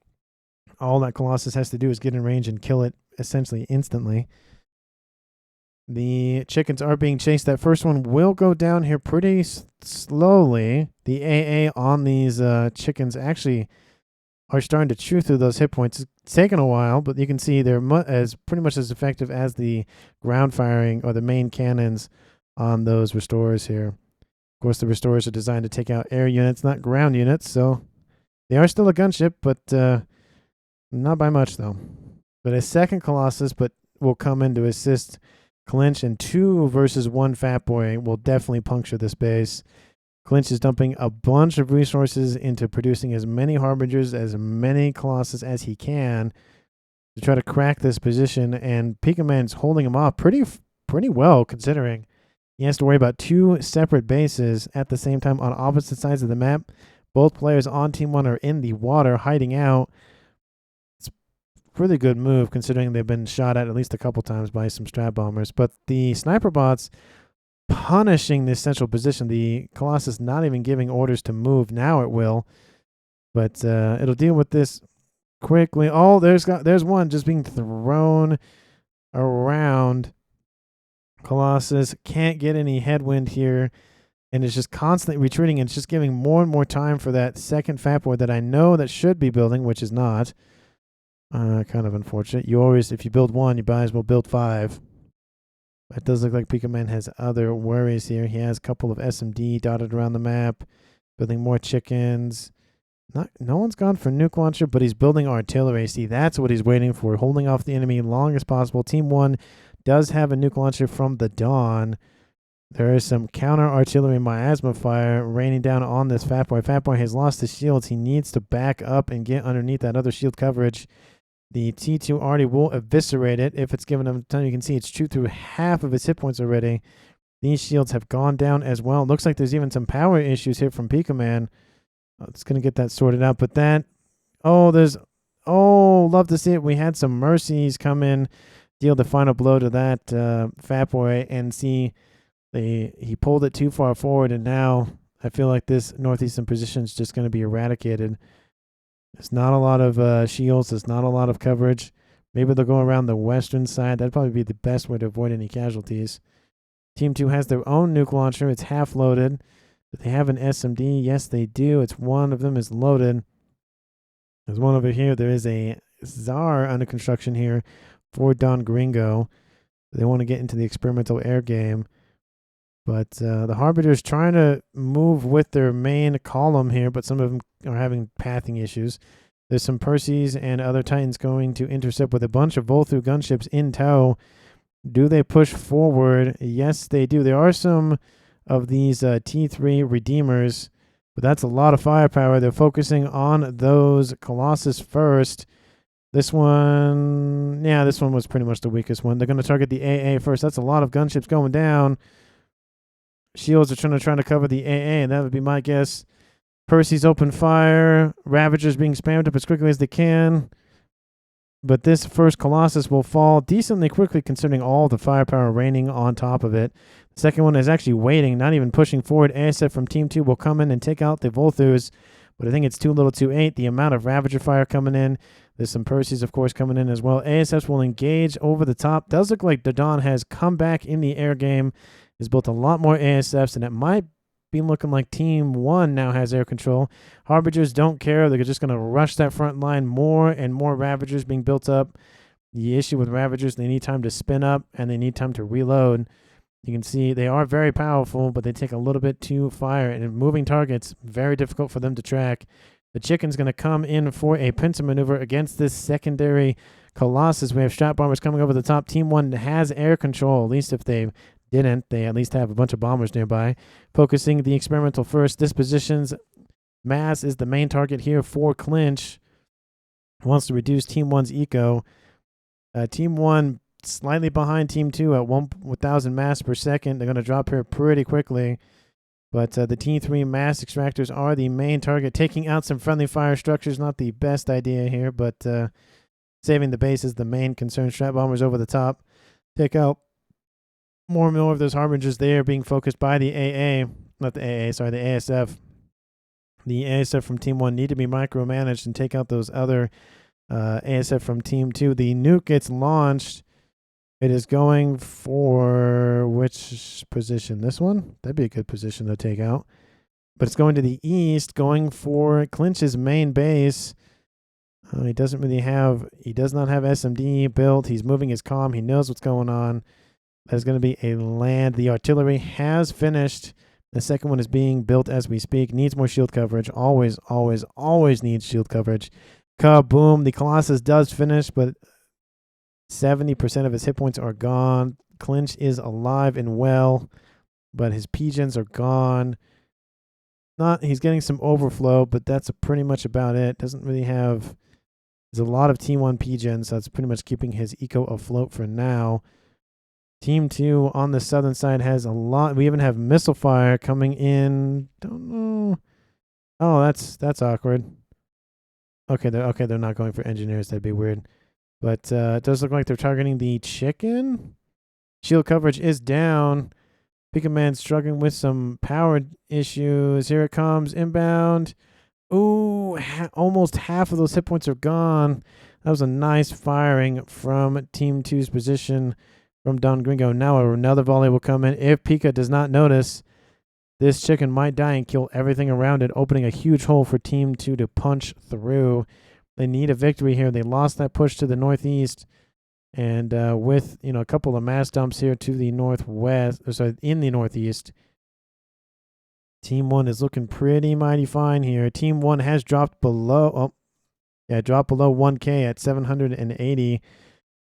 All that Colossus has to do is get in range and kill it essentially instantly. The chickens are being chased. That first one will go down here pretty slowly. The AA on these chickens actually are starting to chew through those hit points. It's taken a while, but you can see they're pretty much as effective as the ground firing or the main cannons on those restorers here. Of course, the restorers are designed to take out air units, not ground units, so they are still a gunship, but not by much, though. But a second Colossus will come in to assist Clinch, and 2 versus 1 Fat Boy will definitely puncture this base. Clinch is dumping a bunch of resources into producing as many Harbingers, as many Colossus as he can to try to crack this position, and Pikaman's holding him off pretty well, considering he has to worry about 2 separate bases at the same time on opposite sides of the map. Both players on Team 1 are in the water, hiding out. It's a really good move, considering they've been shot at least a couple times by some Strat Bombers. But the Sniper Bots punishing this central position. The Colossus not even giving orders to move. Now it will. But it'll deal with this quickly. Oh, there's one just being thrown around. Colossus can't get any headwind here, and is just constantly retreating, and it's just giving more and more time for that second Fat Boy that I know that should be building, which is not. Kind of unfortunate. You always, if you build 1, you might as well build 5. It does look like Pikaman has other worries here. He has a couple of SMD dotted around the map, building more chickens. No one's gone for nuke launcher, but he's building artillery. See, that's what he's waiting for, holding off the enemy long as possible. Team 1 does have a nuke launcher from the Dawn. There is some counter artillery miasma fire raining down on this Fat Boy. Fat Boy has lost his shields. He needs to back up and get underneath that other shield coverage. The T2 already will eviscerate it if it's given him time. You can see it's chewed through half of its hit points already. These shields have gone down as well. It looks like there's even some power issues here from Pika Man. It's going to get that sorted out. But that, love to see it. We had some mercies come in, deal the final blow to that Fat Boy, and see he pulled it too far forward, and now I feel like this northeastern position is just going to be eradicated. There's not a lot of shields. There's not a lot of coverage. Maybe they'll go around the western side. That'd probably be the best way to avoid any casualties. Team 2 has their own nuke launcher. It's half loaded. Do they have an SMD? Yes, they do. It's one of them is loaded. There's one over here. There is a Tsar under construction here for Don Gringo. They want to get into the experimental air game. But the Harbinger is trying to move with their main column here, but some of them are having pathing issues. There's some Perseus and other Titans going to intercept with a bunch of Volthu gunships in tow. Do they push forward? Yes, they do. There are some of these T3 Redeemers, but that's a lot of firepower. They're focusing on those Colossus first. This one was pretty much the weakest one. They're going to target the AA first. That's a lot of gunships going down. Shields are trying to cover the AA, and that would be my guess. Percy's open fire. Ravagers being spammed up as quickly as they can. But this first Colossus will fall decently quickly considering all the firepower raining on top of it. The second one is actually waiting, not even pushing forward. ASF from Team 2 will come in and take out the Volthus, but I think it's too little too late. The amount of Ravager fire coming in. There's some Perseus, of course, coming in as well. ASFs will engage over the top. Does look like the Dawn has come back in the air game. Has built a lot more ASFs, and it might be looking like Team 1 now has air control. Harbingers don't care. They're just going to rush that front line. More and more Ravagers being built up. The issue with Ravagers, they need time to spin up, and they need time to reload. You can see they are very powerful, but they take a little bit to fire. And in moving targets, very difficult for them to track. The Chicken's going to come in for a pincer maneuver against this secondary Colossus. We have Strat Bombers coming over the top. Team 1 has air control, at least if they didn't. They at least have a bunch of bombers nearby. Focusing the experimental first. Dispositions. Mass is the main target here for clinch. Wants to reduce Team 1's eco. Team 1 slightly behind Team 2 at 1,000 mass per second. They're going to drop here pretty quickly. But the T3 mass extractors are the main target. Taking out some friendly fire structures, not the best idea here, but saving the base is the main concern. Strat Bombers over the top. Take out more and more of those Harbingers there being focused by the AA. Not the AA, sorry, the ASF. The ASF from Team 1 need to be micromanaged and take out those other ASF from Team 2. The nuke gets launched. It is going for which position? This one? That'd be a good position to take out. But it's going to the east, going for Clinch's main base. He does not have SMD built. He's moving his comm. He knows what's going on. There's going to be a land. The artillery has finished. The second one is being built as we speak. Needs more shield coverage. Always, always, always needs shield coverage. Kaboom. The Colossus does finish, but 70% of his hit points are gone. Clinch is alive and well, but his P-gens are gone. He's getting some overflow, but that's pretty much about it. Doesn't really have... There's a lot of Team 1 P-gens, so that's pretty much keeping his eco afloat for now. Team 2 on the southern side has a lot. We even have missile fire coming in. Don't know. Oh, that's awkward. Okay, they're not going for engineers. That'd be weird. But it does look like they're targeting the Chicken. Shield coverage is down. Pika Man struggling with some power issues. Here it comes. Inbound. Ooh, almost half of those hit points are gone. That was a nice firing from Team 2's position from Don Gringo. Now another volley will come in. If Pika does not notice, this Chicken might die and kill everything around it, opening a huge hole for Team 2 to punch through. They need a victory here. They lost that push to the northeast. And with a couple of mass dumps here to the northwest, in the northeast, Team 1 is looking pretty mighty fine here. Team 1 has dropped below, dropped below 1K at 780.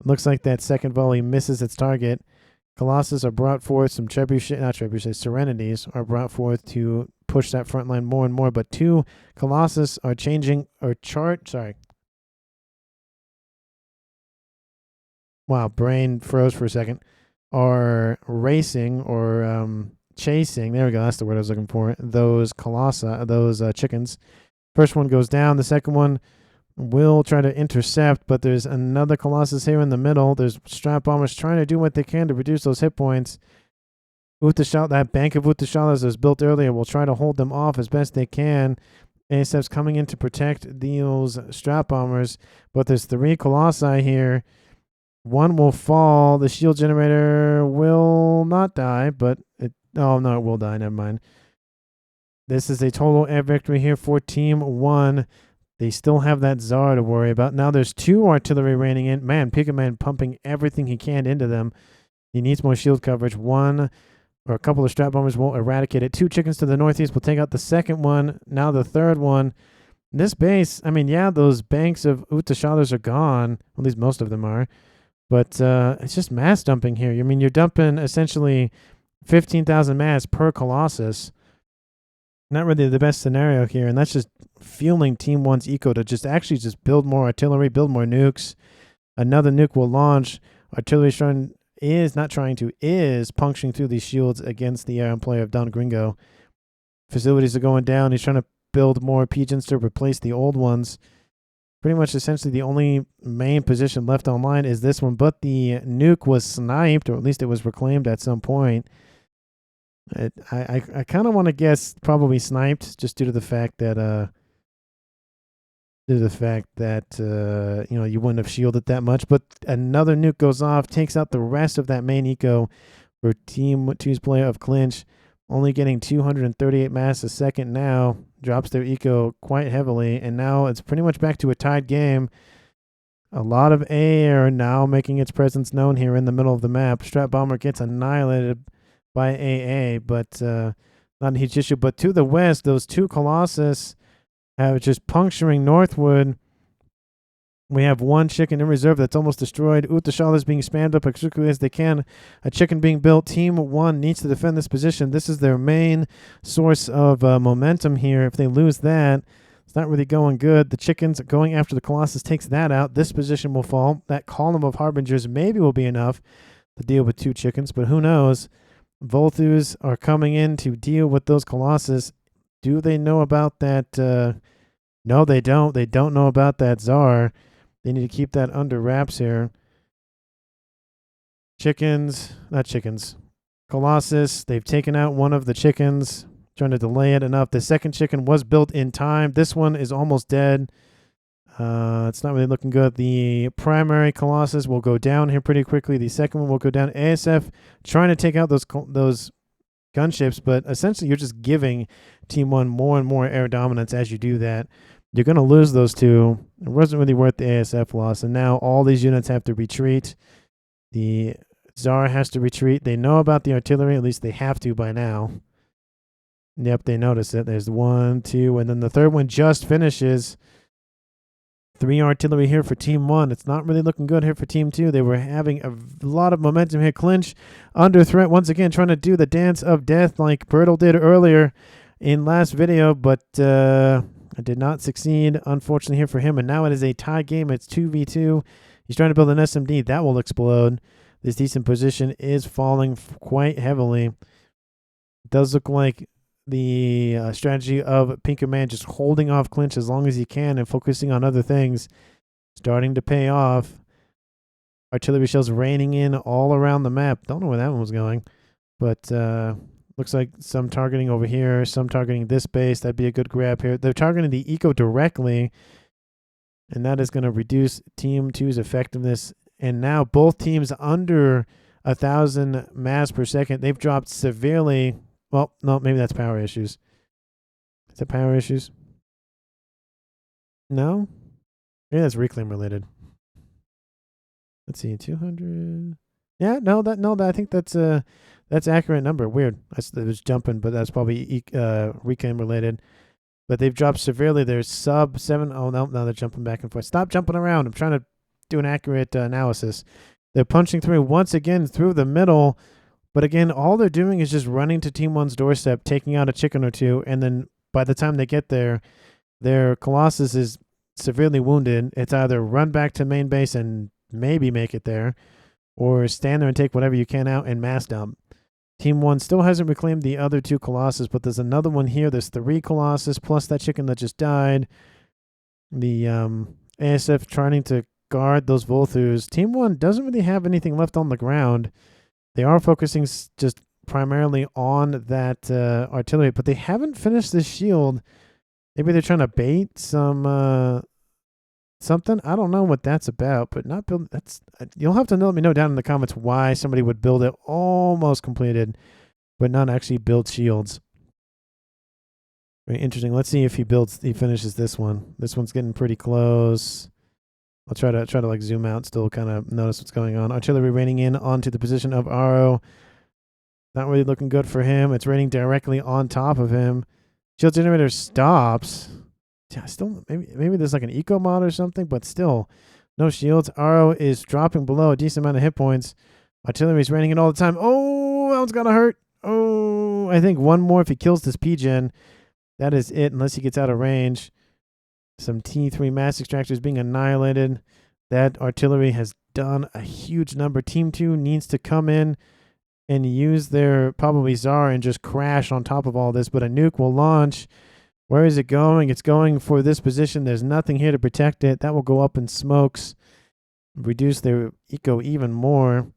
Looks like that second volley misses its target. Colossus are brought forth. Some Serenities are brought forth to push that front line more and more. But 2 Colossus are changing or Wow, brain froze for a second. Are racing or chasing. There we go. That's the word I was looking for. Those Colossi, those chickens. First one goes down. The second one will try to intercept, but there's another Colossus here in the middle. There's Strap Bombers trying to do what they can to reduce those hit points. That bank of Utashalas that was built earlier will try to hold them off as best they can. ASF's coming in to protect those Strap Bombers, but there's 3 Colossi here. One will fall. The shield generator will not die, but it will die. Never mind. This is a total air victory here for Team 1. They still have that Tsar to worry about. Now there's 2 artillery raining in. Man, Pika Man pumping everything he can into them. He needs more shield coverage. One or a couple of Strap Bombers will eradicate it. 2 chickens to the northeast will take out the second one. Now the third one. This base, I mean, yeah, those banks of Utashalas are gone. At least most of them are. But it's just mass dumping here. I mean, you're dumping essentially 15,000 mass per Colossus. Not really the best scenario here, and that's just fueling Team 1's eco to just build more artillery, build more nukes. Another nuke will launch. Artillery is puncturing through these shields against the air player of Don Gringo. Facilities are going down. He's trying to build more pigeons to replace the old ones. Pretty much essentially the only main position left online is this one, but the nuke was sniped, or at least it was reclaimed at some point. I kind of want to guess probably sniped, just due to the fact that you wouldn't have shielded that much. But another nuke goes off, takes out the rest of that main eco for Team 2's player of Clinch, only getting 238 mass a second now. Drops their eco quite heavily, and now it's pretty much back to a tied game. A lot of air now making its presence known here in the middle of the map. Strap Bomber gets annihilated by AA, but not a huge issue. But to the west, those 2 Colossus have just puncturing northward. We have 1 chicken in reserve that's almost destroyed. Utashala is being spammed up as quickly as they can. A chicken being built. Team 1 needs to defend this position. This is their main source of momentum here. If they lose that, it's not really going good. The chickens going after the Colossus takes that out. This position will fall. That column of Harbingers maybe will be enough to deal with 2 chickens, but who knows? Volthus are coming in to deal with those Colossus. Do they know about that? No, they don't. They don't know about that Tsar. They need to keep that under wraps here. Colossus, they've taken out one of the chickens, trying to delay it enough. The second chicken was built in time. This one is almost dead. It's not really looking good. The primary Colossus will go down here pretty quickly. The second one will go down. ASF trying to take out those gunships, but essentially you're just giving Team 1 more and more air dominance as you do that. You're going to lose those 2. It wasn't really worth the ASF loss. And now all these units have to retreat. The Tsar has to retreat. They know about the artillery. At least they have to by now. Yep, they notice it. There's 1, 2, and then the third one just finishes. 3 artillery here for Team 1. It's not really looking good here for Team 2. They were having a lot of momentum here. Clinch under threat once again, trying to do the dance of death like Bertle did earlier in last video, but I did not succeed, unfortunately, here for him. And now it is a tie game. It's 2v2. He's trying to build an SMD. That will explode. This decent position is falling quite heavily. It does look like the strategy of Pinker Man just holding off Clinch as long as he can and focusing on other things starting to pay off. Artillery shells raining in all around the map. Don't know where that one was going, but looks like some targeting over here, some targeting this base. That'd be a good grab here. They're targeting the eco directly, and that is going to reduce Team 2's effectiveness. And now both teams under 1,000 mass per second. They've dropped severely. Well, no, maybe that's power issues. Is it power issues? No? Maybe that's reclaim related. Let's see, 200. Yeah, I think that's accurate number. Weird. It was jumping, but that's probably reclaim related. But they've dropped severely. They're sub 7. Oh, no, now they're jumping back and forth. Stop jumping around. I'm trying to do an accurate analysis. They're punching through once again through the middle. But again, all they're doing is just running to Team 1's doorstep, taking out a chicken or two. And then by the time they get there, their Colossus is severely wounded. It's either run back to main base and maybe make it there, or stand there and take whatever you can out and mass dump. Team 1 still hasn't reclaimed the other 2 Colossus, but there's another one here. There's 3 Colossus plus that chicken that just died. The ASF trying to guard those Volthus. Team 1 doesn't really have anything left on the ground. They are focusing just primarily on that artillery, but they haven't finished this shield. Maybe they're trying to bait some something. I don't know what that's about, but not build. That's you'll have to let me know down in the comments why somebody would build it almost completed, but not actually build shields. Very interesting. Let's see if he finishes this one. This one's getting pretty close. I'll try to like zoom out, still kind of notice what's going on. Artillery raining in onto the position of Aro. Not really looking good for him. It's raining directly on top of him. Shield generator stops. Yeah, still maybe there's like an eco mod or something, but still no shields. Aro is dropping below a decent amount of hit points. Artillery's raining in all the time. Oh, that one's gonna hurt. Oh, I think one more if he kills this P-Gen. That is it, unless he gets out of range. Some T3 mass extractors being annihilated. That artillery has done a huge number. Team 2 needs to come in and use their probably Tsar and just crash on top of all this, but a nuke will launch. Where is it going? It's going for this position. There's nothing here to protect it. That will go up in smokes, reduce their eco even more.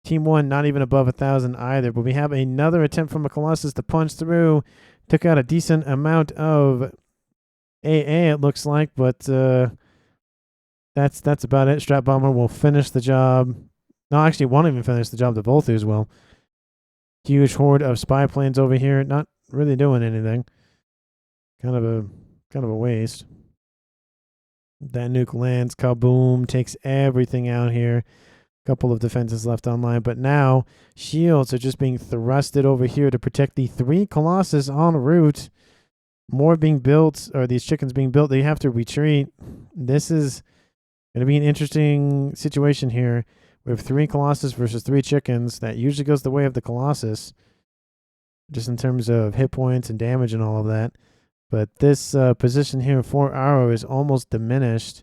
Team 1 not even above 1,000 either, but we have another attempt from a Colossus to punch through. Took out a decent amount of AA, it looks like, but that's about it. Strat Bomber will finish the job. No, actually, won't even finish the job. The Volthus will. Huge horde of spy planes over here, not really doing anything. Kind of a waste. That nuke lands, kaboom, takes everything out here. Couple of defenses left online, but now shields are just being thrusted over here to protect the 3 Colossus en route. More being built, or these chickens being built. They have to retreat. This is going to be an interesting situation here. We have 3 Colossus versus 3 chickens. That usually goes the way of the Colossus, just in terms of hit points and damage and all of that. But this position here for Arrow is almost diminished.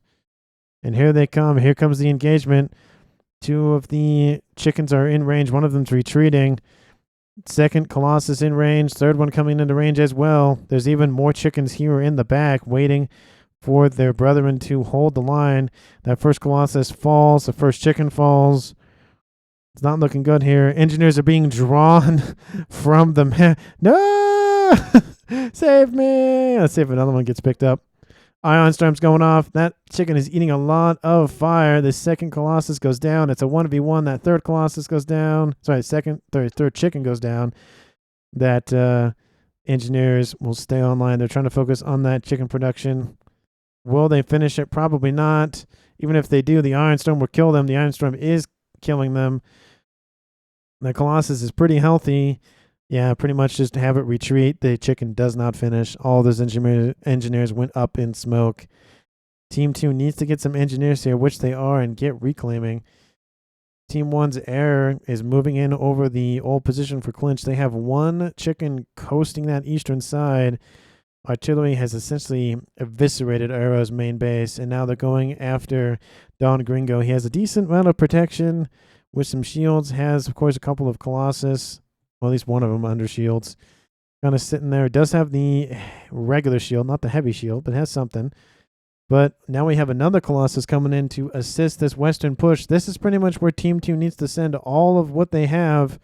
And here they come. Here comes the engagement. 2 of the chickens are in range. One of them's retreating. Second Colossus in range. Third one coming into range as well. There's even more chickens here in the back waiting for their brethren to hold the line. That first Colossus falls. The first chicken falls. It's not looking good here. Engineers are being drawn from the... No! Save me! Let's see if another one gets picked up. Ion Storm's going off. That chicken is eating a lot of fire. The second Colossus goes down. It's a 1v1. That third Colossus goes down. Sorry, third chicken goes down. That engineers will stay online. They're trying to focus on that chicken production. Will they finish it? Probably not. Even if they do, the Iron Storm will kill them. The Iron Storm is killing them. The Colossus is pretty healthy. Yeah, pretty much just have it retreat. The chicken does not finish. All those engineers went up in smoke. Team 2 needs to get some engineers here, which they are, and get reclaiming. Team 1's air is moving in over the old position for clinch. They have 1 chicken coasting that eastern side. Artillery has essentially eviscerated Arrow's main base, and now they're going after Don Gringo. He has a decent amount of protection with some shields. Has, of course, a couple of Colossus. Well, at least one of them under shields. Kind of sitting there. It does have the regular shield, not the heavy shield, but has something. But now we have another Colossus coming in to assist this western push. This is pretty much where Team 2 needs to send all of what they have,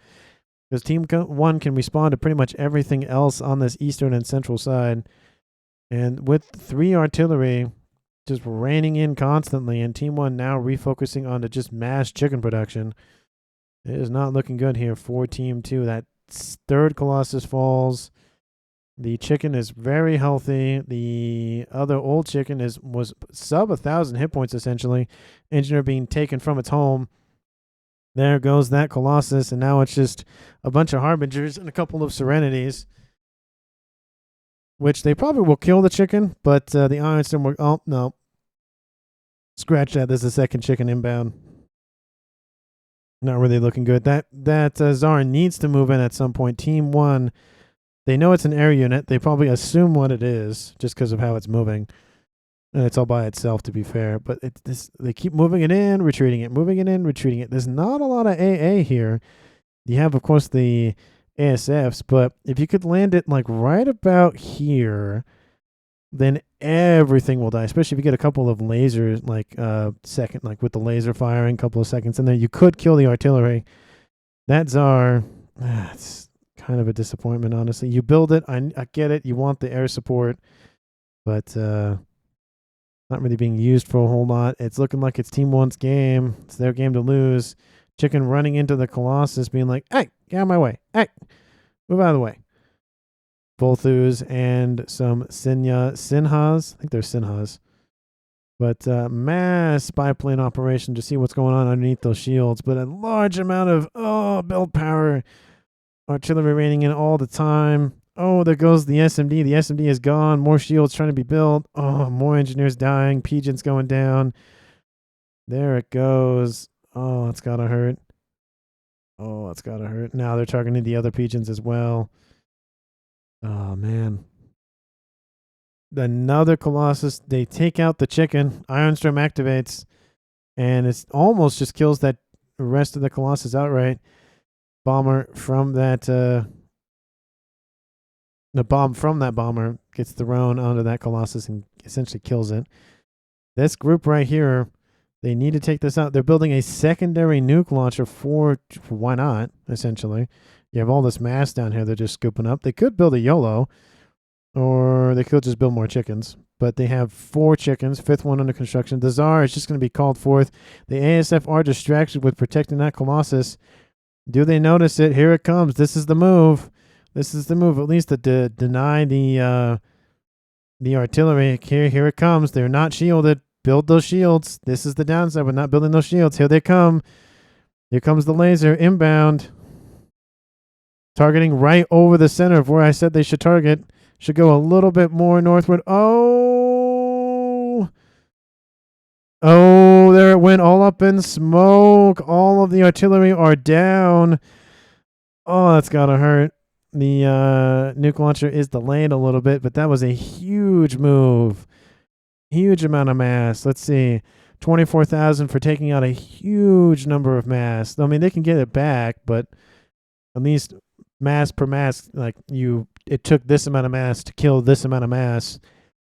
because Team 1 can respond to pretty much everything else on this eastern and central side. And with 3 artillery just raining in constantly, and Team 1 now refocusing on to just mass chicken production, it is not looking good here for Team 2. That third Colossus falls. The chicken is very healthy. The other old chicken was sub 1,000 hit points, essentially. Engineer being taken from its home. There goes that Colossus, and now it's just a bunch of Harbingers and a couple of Serenities, which they probably will kill the chicken, but the Iron Storm will... Oh, no. Scratch that. There's a second chicken inbound. Not really looking good. That Tsar needs to move in at some point. Team 1, they know it's an air unit. They probably assume what it is just because of how it's moving. And it's all by itself, to be fair. But they keep moving it in, retreating it, moving it in, retreating it. There's not a lot of AA here. You have, of course, the ASFs, but if you could land it like right about here, then everything will die. Especially if you get a couple of lasers, like second, like with the laser firing, a couple of seconds in there, you could kill the artillery. That Tsar, it's kind of a disappointment, honestly. You build it, I get it. You want the air support, but not really being used for a whole lot. It's looking like it's Team 1's game. It's their game to lose. Chicken running into the Colossus, being like, "Hey, get out of my way! Hey, move out of the way!" Volthus and some Sinhas. I think they're Sinhas. But mass spy plane operation to see what's going on underneath those shields. But a large amount of build power. Artillery raining in all the time. Oh, there goes the SMD. The SMD is gone. More shields trying to be built. Oh, more engineers dying. Pigeons going down. There it goes. Oh, it's got to hurt. Oh, it's got to hurt. Now they're targeting the other pigeons as well. Oh, man. Another Colossus. They take out the chicken. Ironstorm activates. And it almost just kills that rest of the Colossus outright. Bomber from that... the bomb from that bomber gets thrown onto that Colossus and essentially kills it. This group right here... They need to take this out. They're building a secondary nuke launcher for why not, essentially. You have all this mass down here they're just scooping up. They could build a YOLO, or they could just build more chickens. But they have 4 chickens, 5th one under construction. The Tsar is just going to be called forth. The ASF are distracted with protecting that Colossus. Do they notice it? Here it comes. This is the move. This is the move, at least to deny the artillery. Here it comes. They're not shielded. Build those shields. This is the downside with not building those shields. Here they come. Here comes the laser inbound. Targeting right over the center of where I said they should target. Should go a little bit more northward. Oh, there it went, all up in smoke. All of the artillery are down. Oh, that's got to hurt. The nuke launcher is delayed a little bit, but that was a huge move. Huge amount of mass. Let's see. 24,000 for taking out a huge number of mass. I mean, they can get it back, but at least mass per mass, like it took this amount of mass to kill this amount of mass.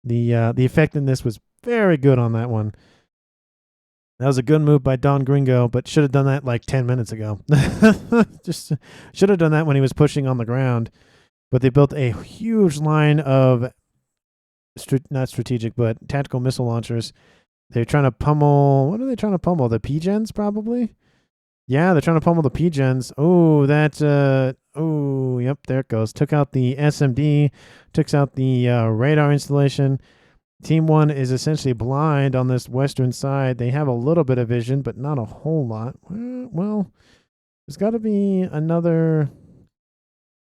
The effectiveness was very good on that one. That was a good move by Don Gringo, but should have done that like 10 minutes ago. Just should have done that when he was pushing on the ground. But they built a huge line of not strategic, but tactical missile launchers. They're trying to pummel. What are they trying to pummel? The P-gens, probably? Yeah, they're trying to pummel the P-gens. Oh, that. Oh, yep, there it goes. Took out the SMD. Took out the radar installation. Team 1 is essentially blind on this western side. They have a little bit of vision, but not a whole lot. Well, there's got to be another...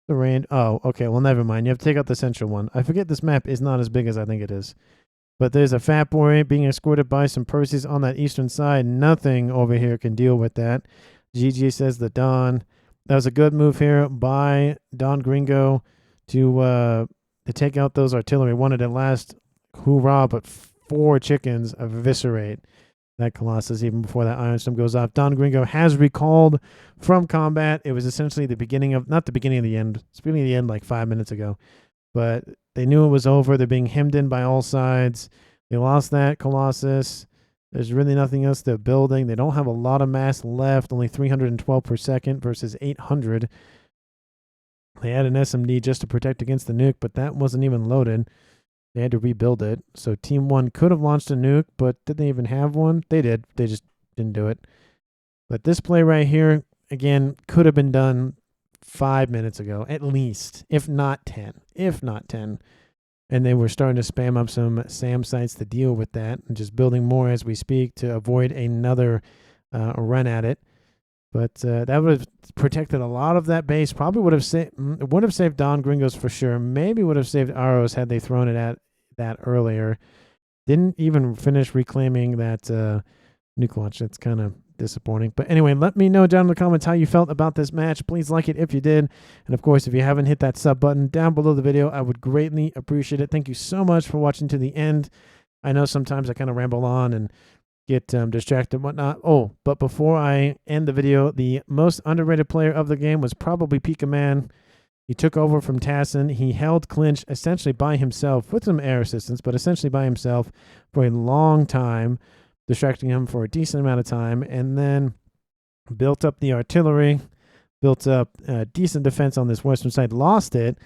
Oh, okay. Well, never mind. You have to take out the central one. I forget this map is not as big as I think it is. But there's a fat boy being escorted by some Percy's on that eastern side. Nothing over here can deal with that. GG says the Don. That was a good move here by Don Gringo to take out those artillery. Wanted it last hoorah, but 4 chickens eviscerate that Colossus even before that Ironstorm goes off. Don Gringo has recalled from combat. It was essentially the beginning of, not the beginning of the end. It's beginning of the end like 5 minutes ago. But they knew it was over. They're being hemmed in by all sides. They lost that Colossus. There's really nothing else they're building. They don't have a lot of mass left, only 312 per second versus 800. They had an SMD just to protect against the nuke, but that wasn't even loaded. They had to rebuild it. So Team 1 could have launched a nuke, but did they even have one? They did. They just didn't do it. But this play right here, again, could have been done 5 minutes ago, at least, if not 10. And they were starting to spam up some SAM sites to deal with that and just building more as we speak to avoid another run at it. But that would have protected a lot of that base. Probably would have saved Don Gringos for sure. Maybe would have saved Aros had they thrown it at that earlier. Didn't even finish reclaiming that nuke launch. It's kind of disappointing. But anyway, let me know down in the comments how you felt about this match. Please like it if you did. And of course, if you haven't hit that sub button down below the video, I would greatly appreciate it. Thank you so much for watching to the end. I know sometimes I kind of ramble on and get distracted and whatnot. Oh, but before I end the video, the most underrated player of the game was probably Pika Man. He took over from Tassen. He held clinch essentially by himself with some air assistance, but essentially by himself for a long time, distracting him for a decent amount of time, and then built up the artillery, built up a decent defense on this western side, lost it,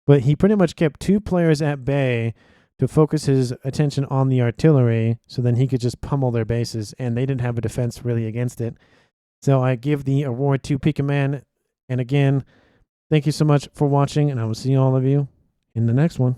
but he pretty much kept 2 players at bay to focus his attention on the artillery so then he could just pummel their bases, and they didn't have a defense really against it. So I give the award to Pika Man, and again, thank you so much for watching, and I will see all of you in the next one.